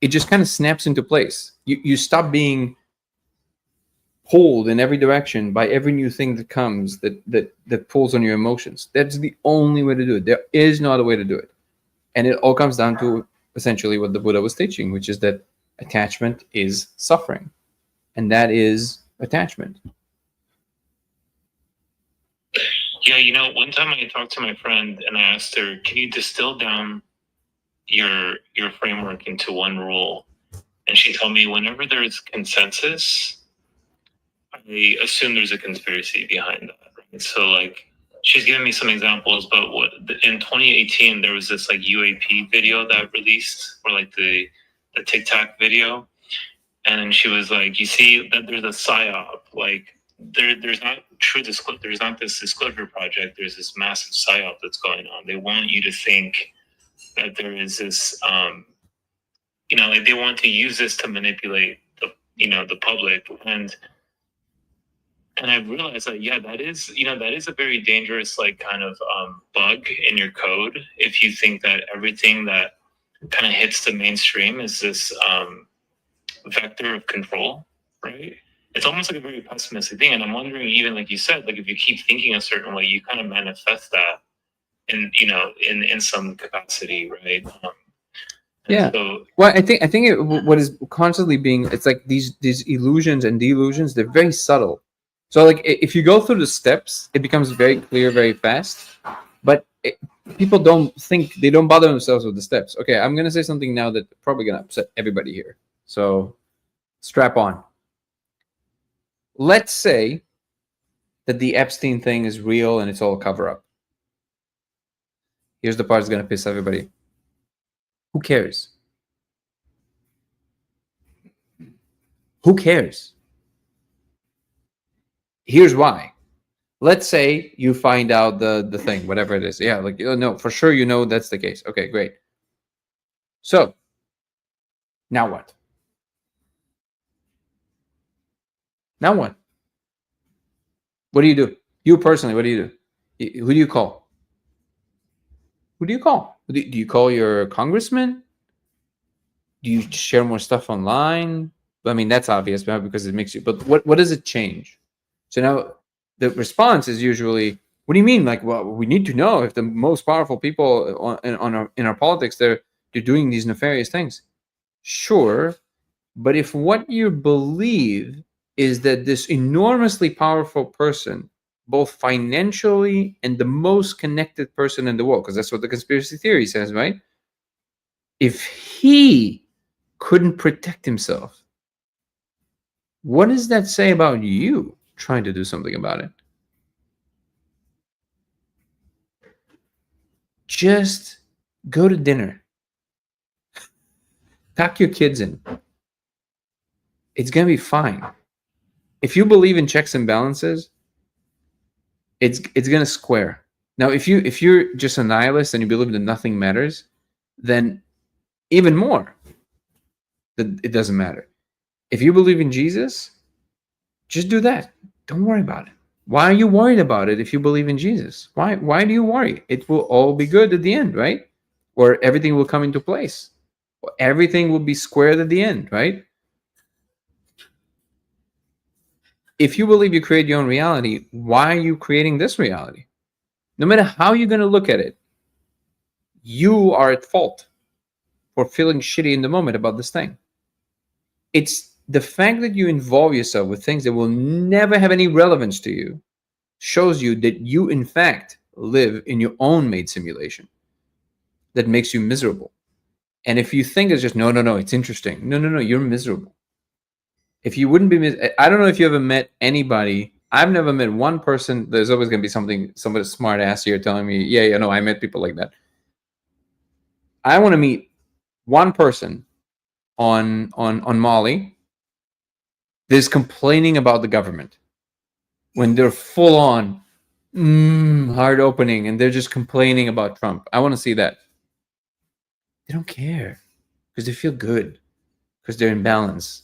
it just kind of snaps into place. You stop being pulled in every direction by every new thing that comes that pulls on your emotions. That's the only way to do it. There is no other way to do it. And it all comes down to essentially what the Buddha was teaching, which is that attachment is suffering. And that is attachment. Yeah, one time I talked to my friend and I asked her, can you distill down your framework into one rule? And she told me, whenever there's consensus, I assume there's a conspiracy behind that. Right? So like she's given me some examples, but in 2018 there was this like UAP video that released, or like the TikTok video, and she was like, you see that there's a psyop, like there's not there's not this disclosure project, there's this massive psyop that's going on. They want you to think that there is this like they want to use this to manipulate the public. And I realized that, yeah, that is a very dangerous, like, kind of bug in your code, if you think that everything that kind of hits the mainstream is this vector of control, right? It's almost like a very pessimistic thing. And I'm wondering, even like you said, like if you keep thinking a certain way, you kind of manifest that in some capacity, right? Yeah. So, Well, I think what is constantly being, it's like these illusions and delusions, they're very subtle. So like if you go through the steps, it becomes very clear very fast. But people don't bother themselves with the steps. Okay, I'm going to say something now that's probably going to upset everybody here. So strap on. Let's say that the Epstein thing is real and it's all a cover up. Here's the part that's going to piss everybody. Who cares? Who cares? Here's why. Let's say you find out the thing, whatever it is. Yeah, like, no, for sure that's the case. Okay, great. So, now what? Now what? What do you do? You personally, what do you do? Who do you call? Who do you call? Do you call your congressman? Do you share more stuff online? I mean, that's obvious because it makes you, but what does it change? So now the response is usually, what do you mean? Like, well, we need to know if the most powerful people in our politics, they're doing these nefarious things. Sure, but if what you believe is that this enormously powerful person, both financially and the most connected person in the world, because that's what the conspiracy theory says, right? If he couldn't protect himself, what does that say about you trying to do something about it? Just go to dinner. Pack your kids in. It's going to be fine. If you believe in checks and balances, it's going to square. Now, if you're just a nihilist and you believe that nothing matters, then even more that it doesn't matter. If you believe in Jesus, just do that. Don't worry about it. Why are you worried about it if you believe in Jesus? Why do you worry? It will all be good at the end, right? Or everything will come into place. Or everything will be squared at the end, right? If you believe you create your own reality, why are you creating this reality? No matter how you're going to look at it, you are at fault for feeling shitty in the moment about this thing. It's the fact that you involve yourself with things that will never have any relevance to you shows you that you, in fact, live in your own made simulation that makes you miserable. And if you think it's just, no, it's interesting. No, you're miserable. If you wouldn't be, I don't know if you ever met anybody. I've never met one person. There's always going to be somebody smart ass here telling me, yeah, no, I met people like that. I want to meet one person on Mali that's complaining about the government when they're full on hard opening and they're just complaining about Trump. I want to see that. They don't care because they feel good because they're in balance.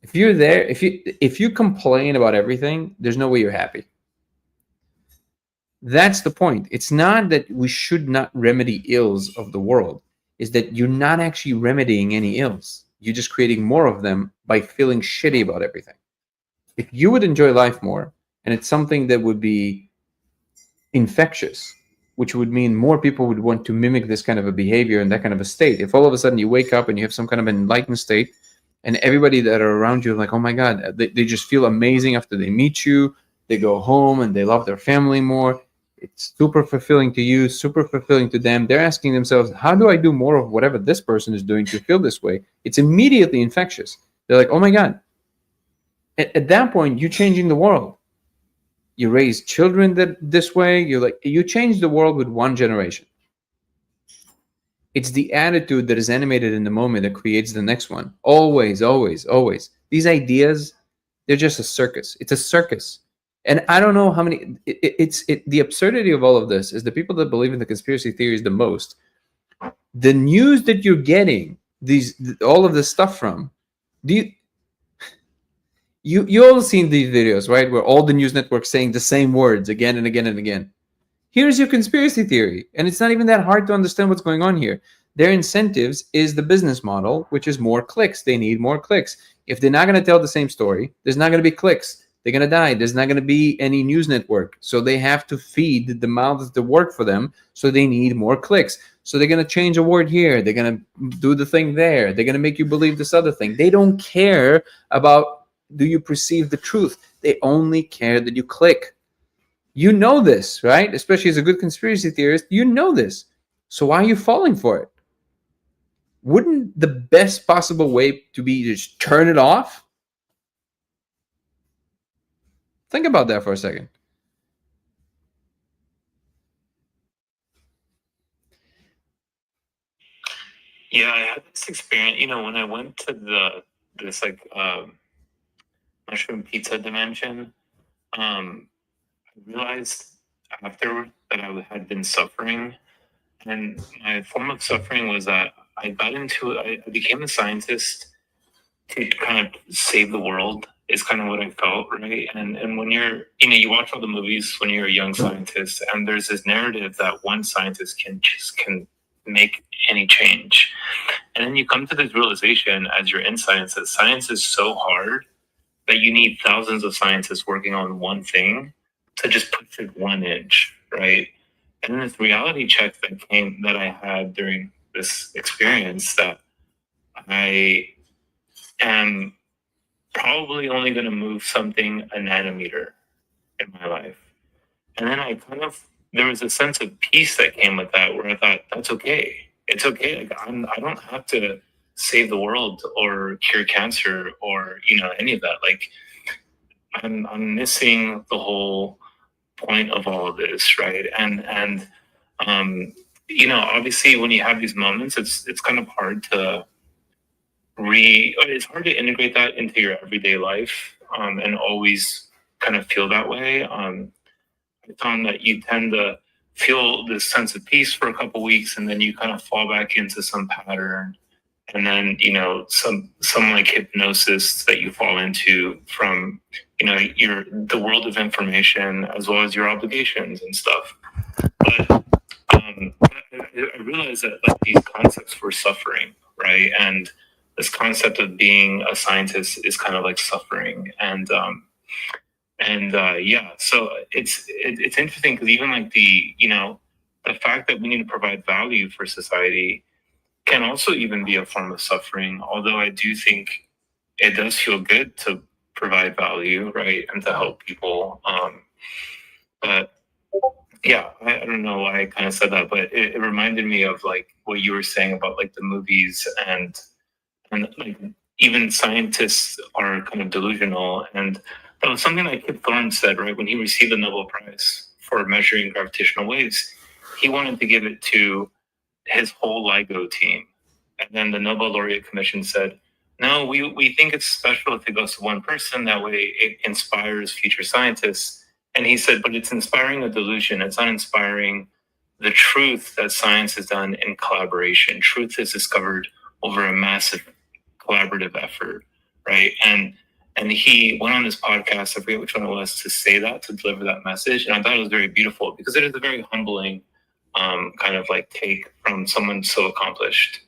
If you're there, if you complain about everything, there's no way you're happy. That's the point. It's not that we should not remedy ills of the world. It's that you're not actually remedying any ills. You're just creating more of them by feeling shitty about everything. If you would enjoy life more, and it's something that would be infectious, which would mean more people would want to mimic this kind of a behavior and that kind of a state. If all of a sudden you wake up and you have some kind of enlightened state, and everybody that are around you are like, oh my God, they just feel amazing after they meet you. They go home and they love their family more. It's super fulfilling to you, super fulfilling to them. They're asking themselves, how do I do more of whatever this person is doing to feel this way? It's immediately infectious. They're like, oh my God. At that point, you're changing the world. You raise children this way. You change the world with one generation. It's the attitude that is animated in the moment that creates the next one. Always, always, always. These ideas, they're just a circus. It's a circus. And I don't know how many. The absurdity of all of this is the people that believe in the conspiracy theories the most. The news that you're getting all of this stuff from. Do you all seen these videos, right? Where all the news networks saying the same words again and again and again. Here's your conspiracy theory. And it's not even that hard to understand what's going on here. Their incentives is the business model, which is more clicks. They need more clicks. If they're not going to tell the same story, there's not going to be clicks. They're going to die. There's not going to be any news network. So they have to feed the mouths that work for them. So they need more clicks. So they're going to change a word here. They're going to do the thing there. They're going to make you believe this other thing. They don't care about, do you perceive the truth? They only care that you click. You know this, right? Especially as a good conspiracy theorist, you know this. So why are you falling for it? Wouldn't the best possible way to be just turn it off? Think about that for a second. Yeah, I had this experience, when I went to this mushroom pizza dimension, I realized afterward that I had been suffering. And my form of suffering was that I became a scientist to kind of save the world, is kind of what I felt, right? And when you watch all the movies when you're a young scientist, and there's this narrative that one scientist can make any change. And then you come to this realization as you're in science that science is so hard that you need thousands of scientists working on one thing to just push it 1 inch, right? And then this reality check that I had during this experience, that I am probably only going to move something a nanometer in my life. And then there was a sense of peace that came with that, where I thought, that's okay. It's okay. Like I don't have to save the world or cure cancer or, any of that. Like I'm missing the whole point of all of this, right? And obviously when you have these moments, it's kind of hard to it's hard to integrate that into your everyday life, and always kind of feel that way. I found that you tend to feel this sense of peace for a couple weeks, and then you kind of fall back into some pattern, and then some like hypnosis that you fall into from the world of information as well as your obligations and stuff. But I realized that like these concepts were suffering, right? And this concept of being a scientist is kind of like suffering, yeah. So it's interesting because even like the fact that we need to provide value for society can also even be a form of suffering. Although I do think it does feel good to provide value, right, and to help people. But yeah, I don't know why I kind of said that, but it reminded me of like what you were saying about like the movies and like even scientists are kind of delusional. And that was something that Kip Thorne said, right, when he received the Nobel Prize for measuring gravitational waves. He wanted to give it to his whole LIGO team. And then the Nobel Laureate Commission said, no, we think it's special if it goes to one person. That way it inspires future scientists. And he said, but it's inspiring a delusion. It's not inspiring the truth that science has done in collaboration. Truth is discovered over a massive collaborative effort, right? And he went on this podcast, I forget which one it was, to say that, to deliver that message. And I thought it was very beautiful because it is a very humbling kind of like take from someone so accomplished.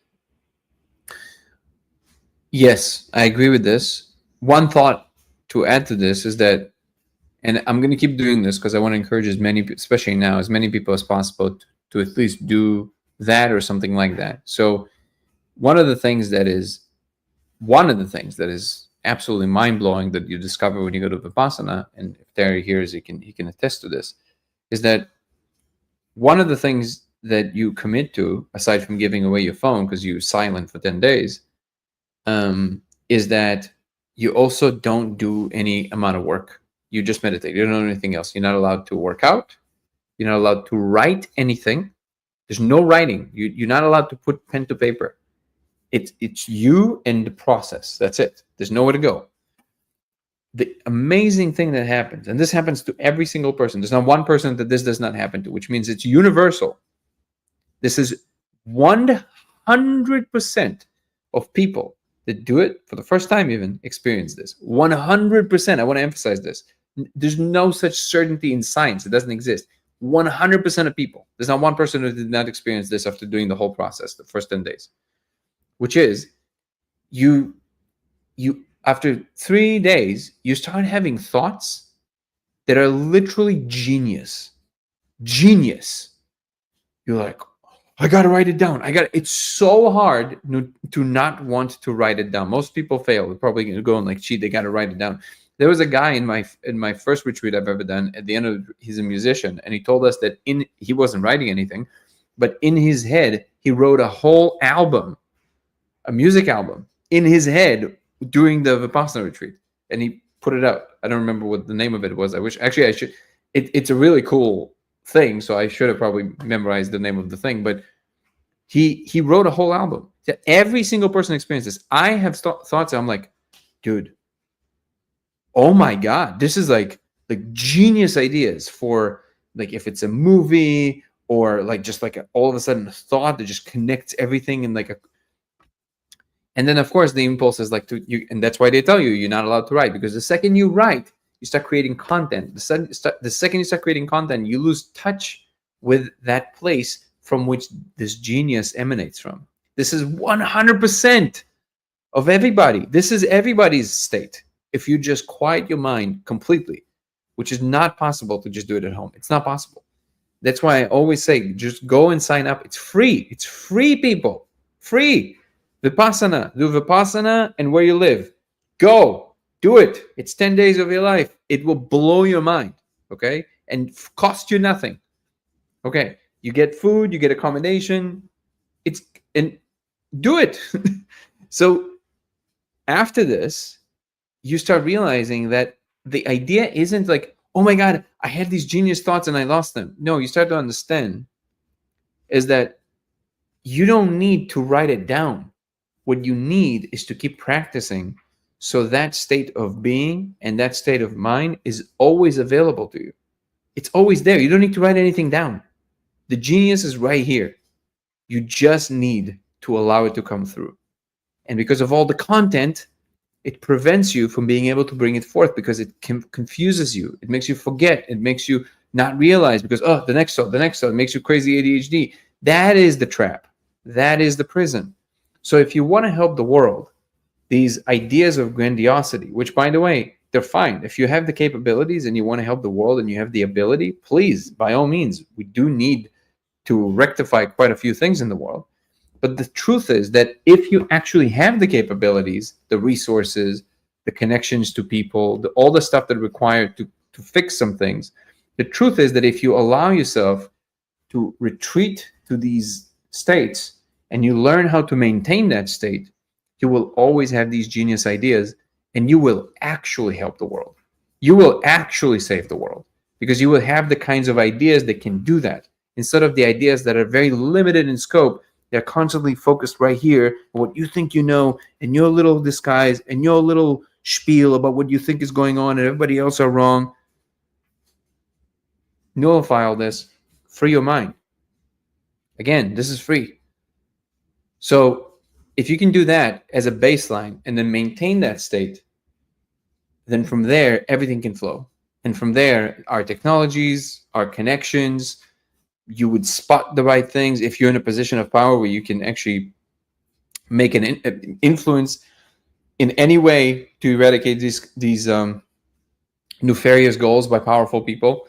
Yes, I agree with this. One thought to add to this is that, and I'm going to keep doing this because I want to encourage as many, especially now, as many people as possible to at least do that or something like that. So one of the things that is absolutely mind-blowing that you discover when you go to Vipassana, and if Terry hears, he can attest to this, is that one of the things that you commit to, aside from giving away your phone because you're silent for 10 days, is that you also don't do any amount of work. you just meditate. You don't know anything else. You're not allowed to work out. You're not allowed to write anything. There's no writing. You're not allowed to put pen to paper. It's you and the process. That's it. There's nowhere to go. The amazing thing that happens, and this happens to every single person. There's not one person that this does not happen to, which means it's universal. This is 100% of people that do it for the first time even experience this. 100%. I want to emphasize this. There's no such certainty in science. It doesn't exist. 100% of people. There's not one person who did not experience this after doing the whole process, the first 10 days, which is you after 3 days, you start having thoughts that are literally genius. Genius. You're like, I got to write it down. It's so hard to not want to write it down. Most people fail. They're probably going to go and like cheat. They got to write it down. There was a guy in my first retreat I've ever done. At the end of, he's a musician, and he told us that he wasn't writing anything, but in his head he wrote a whole album, a music album, in his head during the Vipassana retreat, and he put it out. I don't remember what the name of it was. I wish actually I should. It's a really cool thing, so I should have probably memorized the name of the thing. But he wrote a whole album. Every single person experienced this. I have thoughts. I'm like, dude, oh my god, this is like genius ideas for like if it's a movie or like just like all of a sudden a thought that just connects everything in like a. And then of course the impulse is like to you, and that's why they tell you you're not allowed to write, because the second you write, you start creating content. The second you start creating content, you lose touch with that place from which this genius emanates from. This is 100% of everybody. This is everybody's state. If you just quiet your mind completely, which is not possible to just do it at home. It's not possible. That's why I always say, just go and sign up. It's free. It's free, people. Free. Vipassana. Do Vipassana and where you live. Go. Do it. It's 10 days of your life. It will blow your mind. Okay? And cost you nothing. Okay? You get food. You get accommodation. And do it. So after this, you start realizing that the idea isn't like, oh my God, I had these genius thoughts and I lost them. No, you start to understand is that you don't need to write it down. What you need is to keep practicing, so that state of being and that state of mind is always available to you. It's always there. You don't need to write anything down. The genius is right here. You just need to allow it to come through. And because of all the content, it prevents you from being able to bring it forth, because it confuses you. It makes you forget. It makes you not realize, because, the next thought, it makes you crazy ADHD. That is the trap. That is the prison. So if you want to help the world, these ideas of grandiosity, which by the way, they're fine. If you have the capabilities and you want to help the world and you have the ability, please, by all means, we do need to rectify quite a few things in the world. But the truth is that if you actually have the capabilities, the resources, the connections to people, all the stuff that required to fix some things, the truth is that if you allow yourself to retreat to these states and you learn how to maintain that state, you will always have these genius ideas, and you will actually help the world. You will actually save the world, because you will have the kinds of ideas that can do that, instead of the ideas that are very limited in scope. They're constantly focused right here on what you think you know, and your little disguise and your little spiel about what you think is going on, and everybody else are wrong. Nullify all this. Free your mind. Again, this is free. So if you can do that as a baseline and then maintain that state, then from there, everything can flow. And from there, our technologies, our connections, you would spot the right things. If you're in a position of power where you can actually make an influence in any way to eradicate these nefarious goals by powerful people,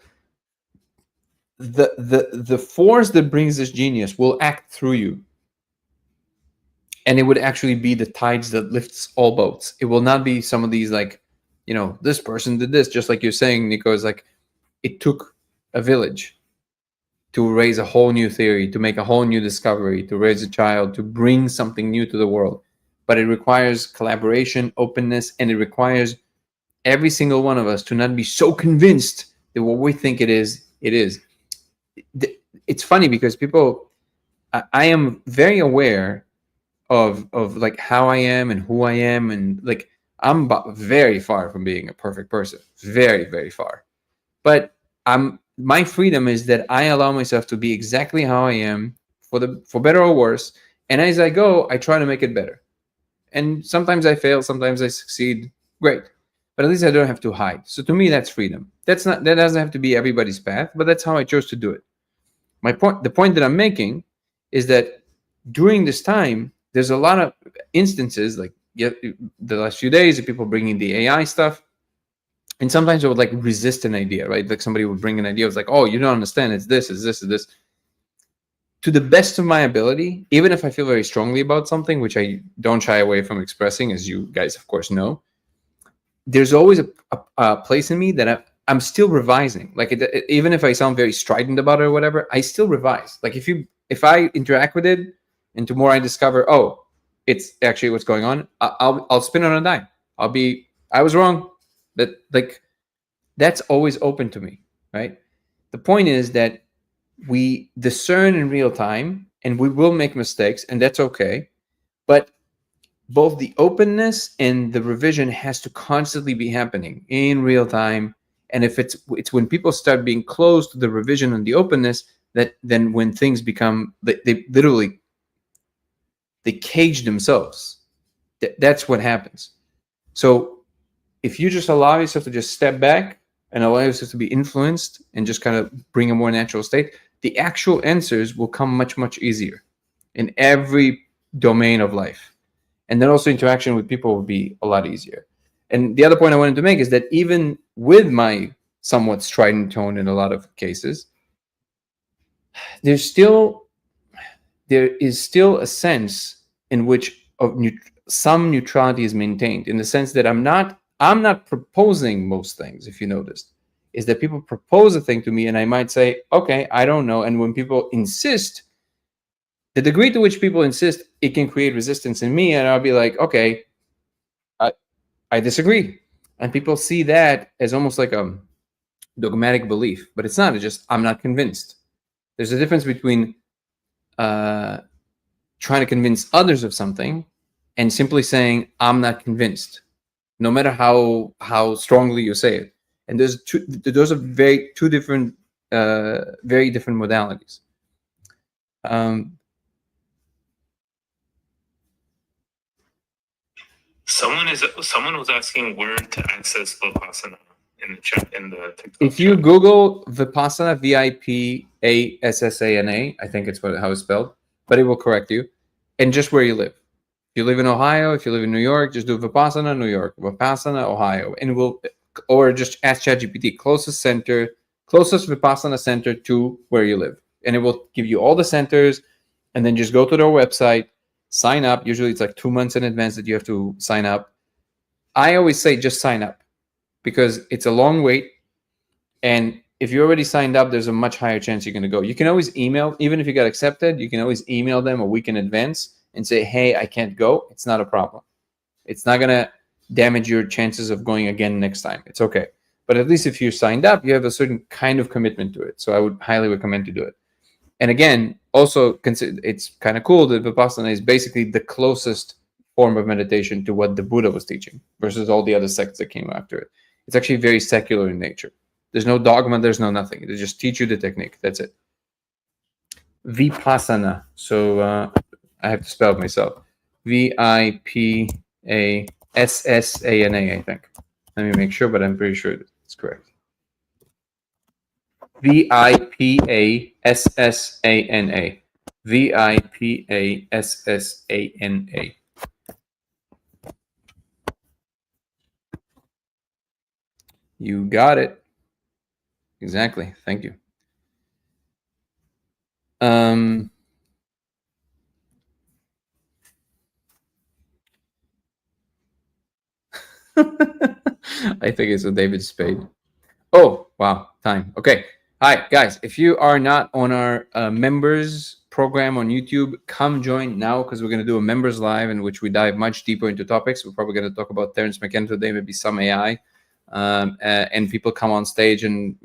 the force that brings this genius will act through you. And it would actually be the tides that lifts all boats. It will not be some of these like, this person did this, just like you're saying, Nico, is like, it took a village to raise a whole new theory, to make a whole new discovery, to raise a child, to bring something new to the world. But it requires collaboration, openness, and it requires every single one of us to not be so convinced that what we think it is, it is. It's funny because people, I am very aware of like how I am and who I am, and like I'm very far from being a perfect person, very very far. But my freedom is that I allow myself to be exactly how I am, for better or worse, and as I go, I try to make it better. And sometimes I fail, sometimes I succeed. Great, but at least I don't have to hide. So to me, that's freedom. That doesn't have to be everybody's path, but that's how I chose to do it. The point that I'm making is that during this time, there's a lot of instances, like the last few days, of people bringing the AI stuff, and sometimes I would like resist an idea, right? Like somebody would bring an idea, it's like, oh, you don't understand, it's this, it's this, it's this. To the best of my ability, even if I feel very strongly about something, which I don't shy away from expressing, as you guys of course know, there's always a place in me that I'm still revising. Like even if I sound very strident about it or whatever, I still revise. Like if I interact with it and tomorrow I discover, oh, it's actually what's going on, I'll spin on a dime. I was wrong. That's always open to me, right? The point is that we discern in real time, and we will make mistakes, and that's okay. But both the openness and the revision has to constantly be happening in real time. And if it's when people start being closed to the revision and the openness, that then when things become, they literally, they cage themselves. That's what happens. So if you just allow yourself to just step back and allow yourself to be influenced and just kind of bring a more natural state, the actual answers will come much, much easier in every domain of life. And then also interaction with people will be a lot easier. And the other point I wanted to make is that even with my somewhat strident tone in a lot of cases, there is still a sense in which some neutrality is maintained, in the sense that I'm not proposing most things. If you noticed, is that people propose a thing to me and I might say, okay, I don't know. And when people insist, the degree to which people insist, it can create resistance in me, and I'll be like, okay, I disagree. And people see that as almost like a dogmatic belief, but it's not. It's just, I'm not convinced. There's a difference between trying to convince others of something and simply saying, I'm not convinced, no matter how strongly you say it. And those are two different, very different modalities. Someone was asking where to access Vipassana in the chat, in the TikTok If you chat. Google Vipassana, Vipassana, I think it's how it's spelled, but it will correct you, and just where you live. If you live in Ohio, if you live in New York, just do Vipassana, New York, Vipassana, Ohio, and or just ask ChatGPT, closest Vipassana center to where you live, and it will give you all the centers, and then just go to their website, sign up. Usually it's like 2 months in advance that you have to sign up. I always say just sign up, because it's a long wait, and if you already signed up, there's a much higher chance you're going to go. You can always email, even if you got accepted, you can always email them a week in advance and say, hey, I can't go. It's not a problem. It's not going to damage your chances of going again next time. It's okay. But at least if you signed up, you have a certain kind of commitment to it. So I would highly recommend to do it. And again, also it's kind of cool that Vipassana is basically the closest form of meditation to what the Buddha was teaching versus all the other sects that came after it. It's actually very secular in nature. There's no dogma, there's no nothing. They just teach you the technique. That's it. Vipassana. So I have to spell it myself. Vipassana, I think. Let me make sure, but I'm pretty sure it's correct. Vipassana. Vipassana. You got it. Exactly. Thank you. I think it's a David Spade. Oh, wow. Time. Okay. Hi, guys. If you are not on our members program on YouTube, come join now, because we're going to do a members live in which we dive much deeper into topics. We're probably going to talk about Terence McKenna today, maybe some AI. and people come on stage, and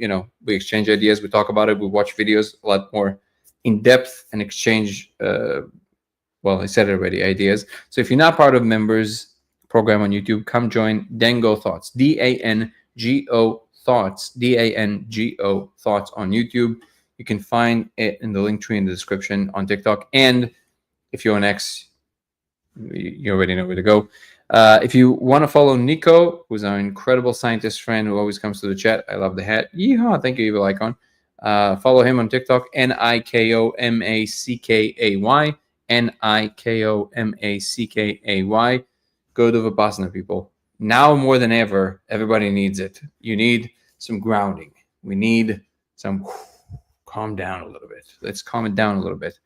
we exchange ideas, we talk about it, we watch videos a lot more in depth, and exchange. Well, I said it already, ideas. So if you're not part of members program on YouTube, come join Dango Thoughts, DANGO Thoughts, DANGO Thoughts on YouTube. You can find it in the link tree in the description on TikTok. And if you're on X, you already know where to go. If you want to follow Nico, who's our incredible scientist friend who always comes to the chat, I love the hat. Yeehaw! Thank you, Evil Icon. Follow him on TikTok, NIKOMACKAY, NIKOMACKAY. Go to Vipassana, people. Now more than ever, everybody needs it. You need some grounding. We need some calm down a little bit. Let's calm it down a little bit.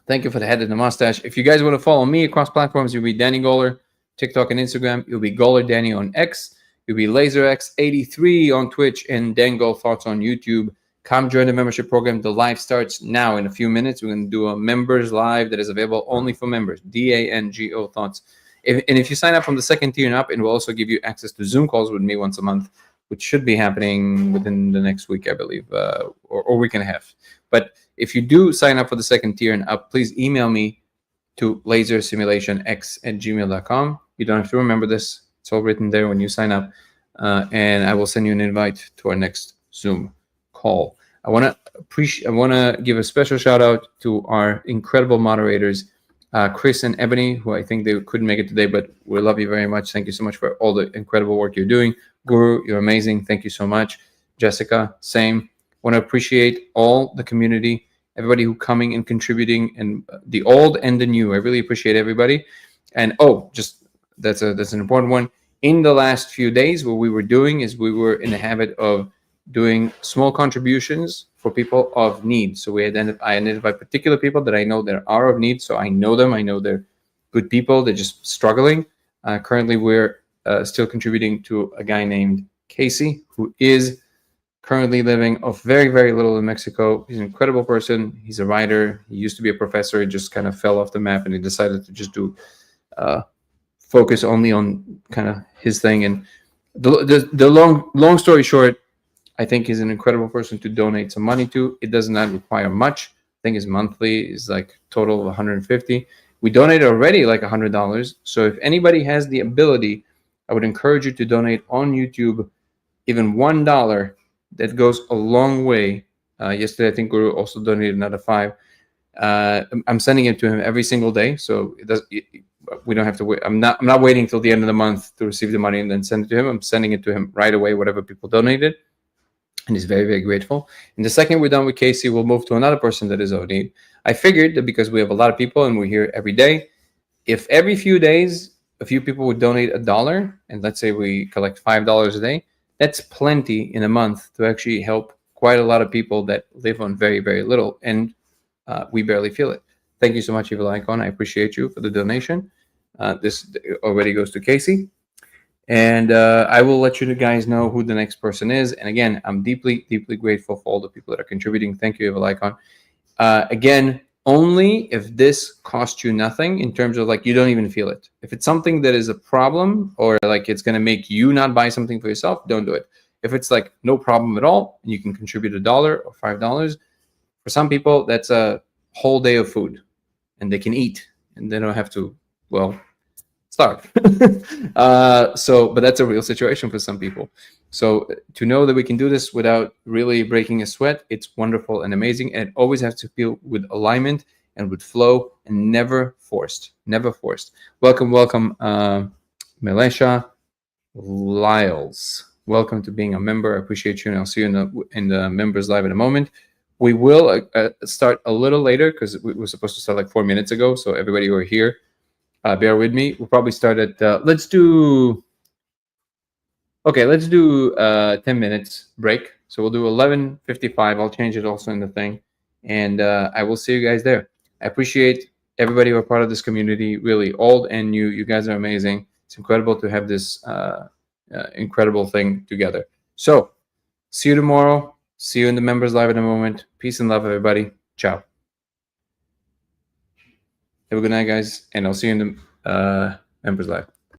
Thank you for the head and the mustache. If you guys want to follow me across platforms, you'll be Danny Goller, TikTok and Instagram. You'll be Goller Danny on X. You'll be LaserX83 on Twitch, and Dango Thoughts on YouTube. Come join the membership program. The live starts now in a few minutes. We're going to do a members live that is available only for members. DANGO Thoughts. And if you sign up from the second tier and up, it will also give you access to Zoom calls with me once a month, which should be happening within the next week, I believe, or week and a half. But if you do sign up for the second tier and up, please email me to lasersimulationx@gmail.com. You don't have to remember this. It's all written there when you sign up. And I will send you an invite to our next Zoom call. I want to give a special shout out to our incredible moderators, Chris and Ebony, who I think they couldn't make it today, but we love you very much. Thank you so much for all the incredible work you're doing. Guru, you're amazing. Thank you so much. Jessica, same. Want to appreciate all the community, everybody who coming and contributing, and the old and the new. I really appreciate everybody. And that's an important one. In the last few days, what we were doing is we were in the habit of doing small contributions for people of need. So I identified particular people that I know that are of need. So I know them. I know they're good people. They're just struggling. Currently, we're still contributing to a guy named Casey, who is currently living off very, very little in Mexico. He's an incredible person. He's a writer. He used to be a professor. He just kind of fell off the map, and he decided to just do focus only on kind of his thing. And the long story short, I think he's an incredible person to donate some money to. It does not require much. I think his monthly is like total of 150. We donated already like $100. So if anybody has the ability, I would encourage you to donate on YouTube, even $1. That goes a long way. Yesterday, I think Guru also donated another $5. I'm sending it to him every single day, so we don't have to wait. I'm not waiting till the end of the month to receive the money and then send it to him. I'm sending it to him right away, whatever people donated, and he's very, very grateful. And the second we're done with Casey, we'll move to another person that is of need. I figured that because we have a lot of people and we're here every day, if every few days a few people would donate $1, and let's say we collect $5 a day, that's plenty in a month to actually help quite a lot of people that live on very, very little, and we barely feel it. Thank you so much, Evil Icon. I appreciate you for the donation. This already goes to Casey. And I will let you guys know who the next person is. And again, I'm deeply, deeply grateful for all the people that are contributing. Thank you, Evil Icon. Again, only if this costs you nothing, in terms of like you don't even feel it. If it's something that is a problem, or like it's going to make you not buy something for yourself, don't do it. If it's like no problem at all, and you can contribute $1 or $5, for some people that's a whole day of food, and they can eat, and they don't have to, well, starve. But that's a real situation for some people. So to know that we can do this without really breaking a sweat, it's wonderful and amazing. And it always has to feel with alignment and with flow, and never forced. Never forced. Welcome, Melesha Lyles. Welcome to being a member. I appreciate you, and I'll see you in the members live in a moment. We will start a little later because we were supposed to start like 4 minutes ago. So everybody who are here, bear with me. We'll probably start at let's do 10 minutes break. So we'll do 11:55. I'll change it also in the thing, and I will see you guys there. I appreciate everybody who are part of this community, really old and new. You guys are amazing. It's incredible to have this incredible thing together. So see you tomorrow. See you in the members live in a moment. Peace and love, everybody. Ciao. Have a good night, guys, and I'll see you in the members live.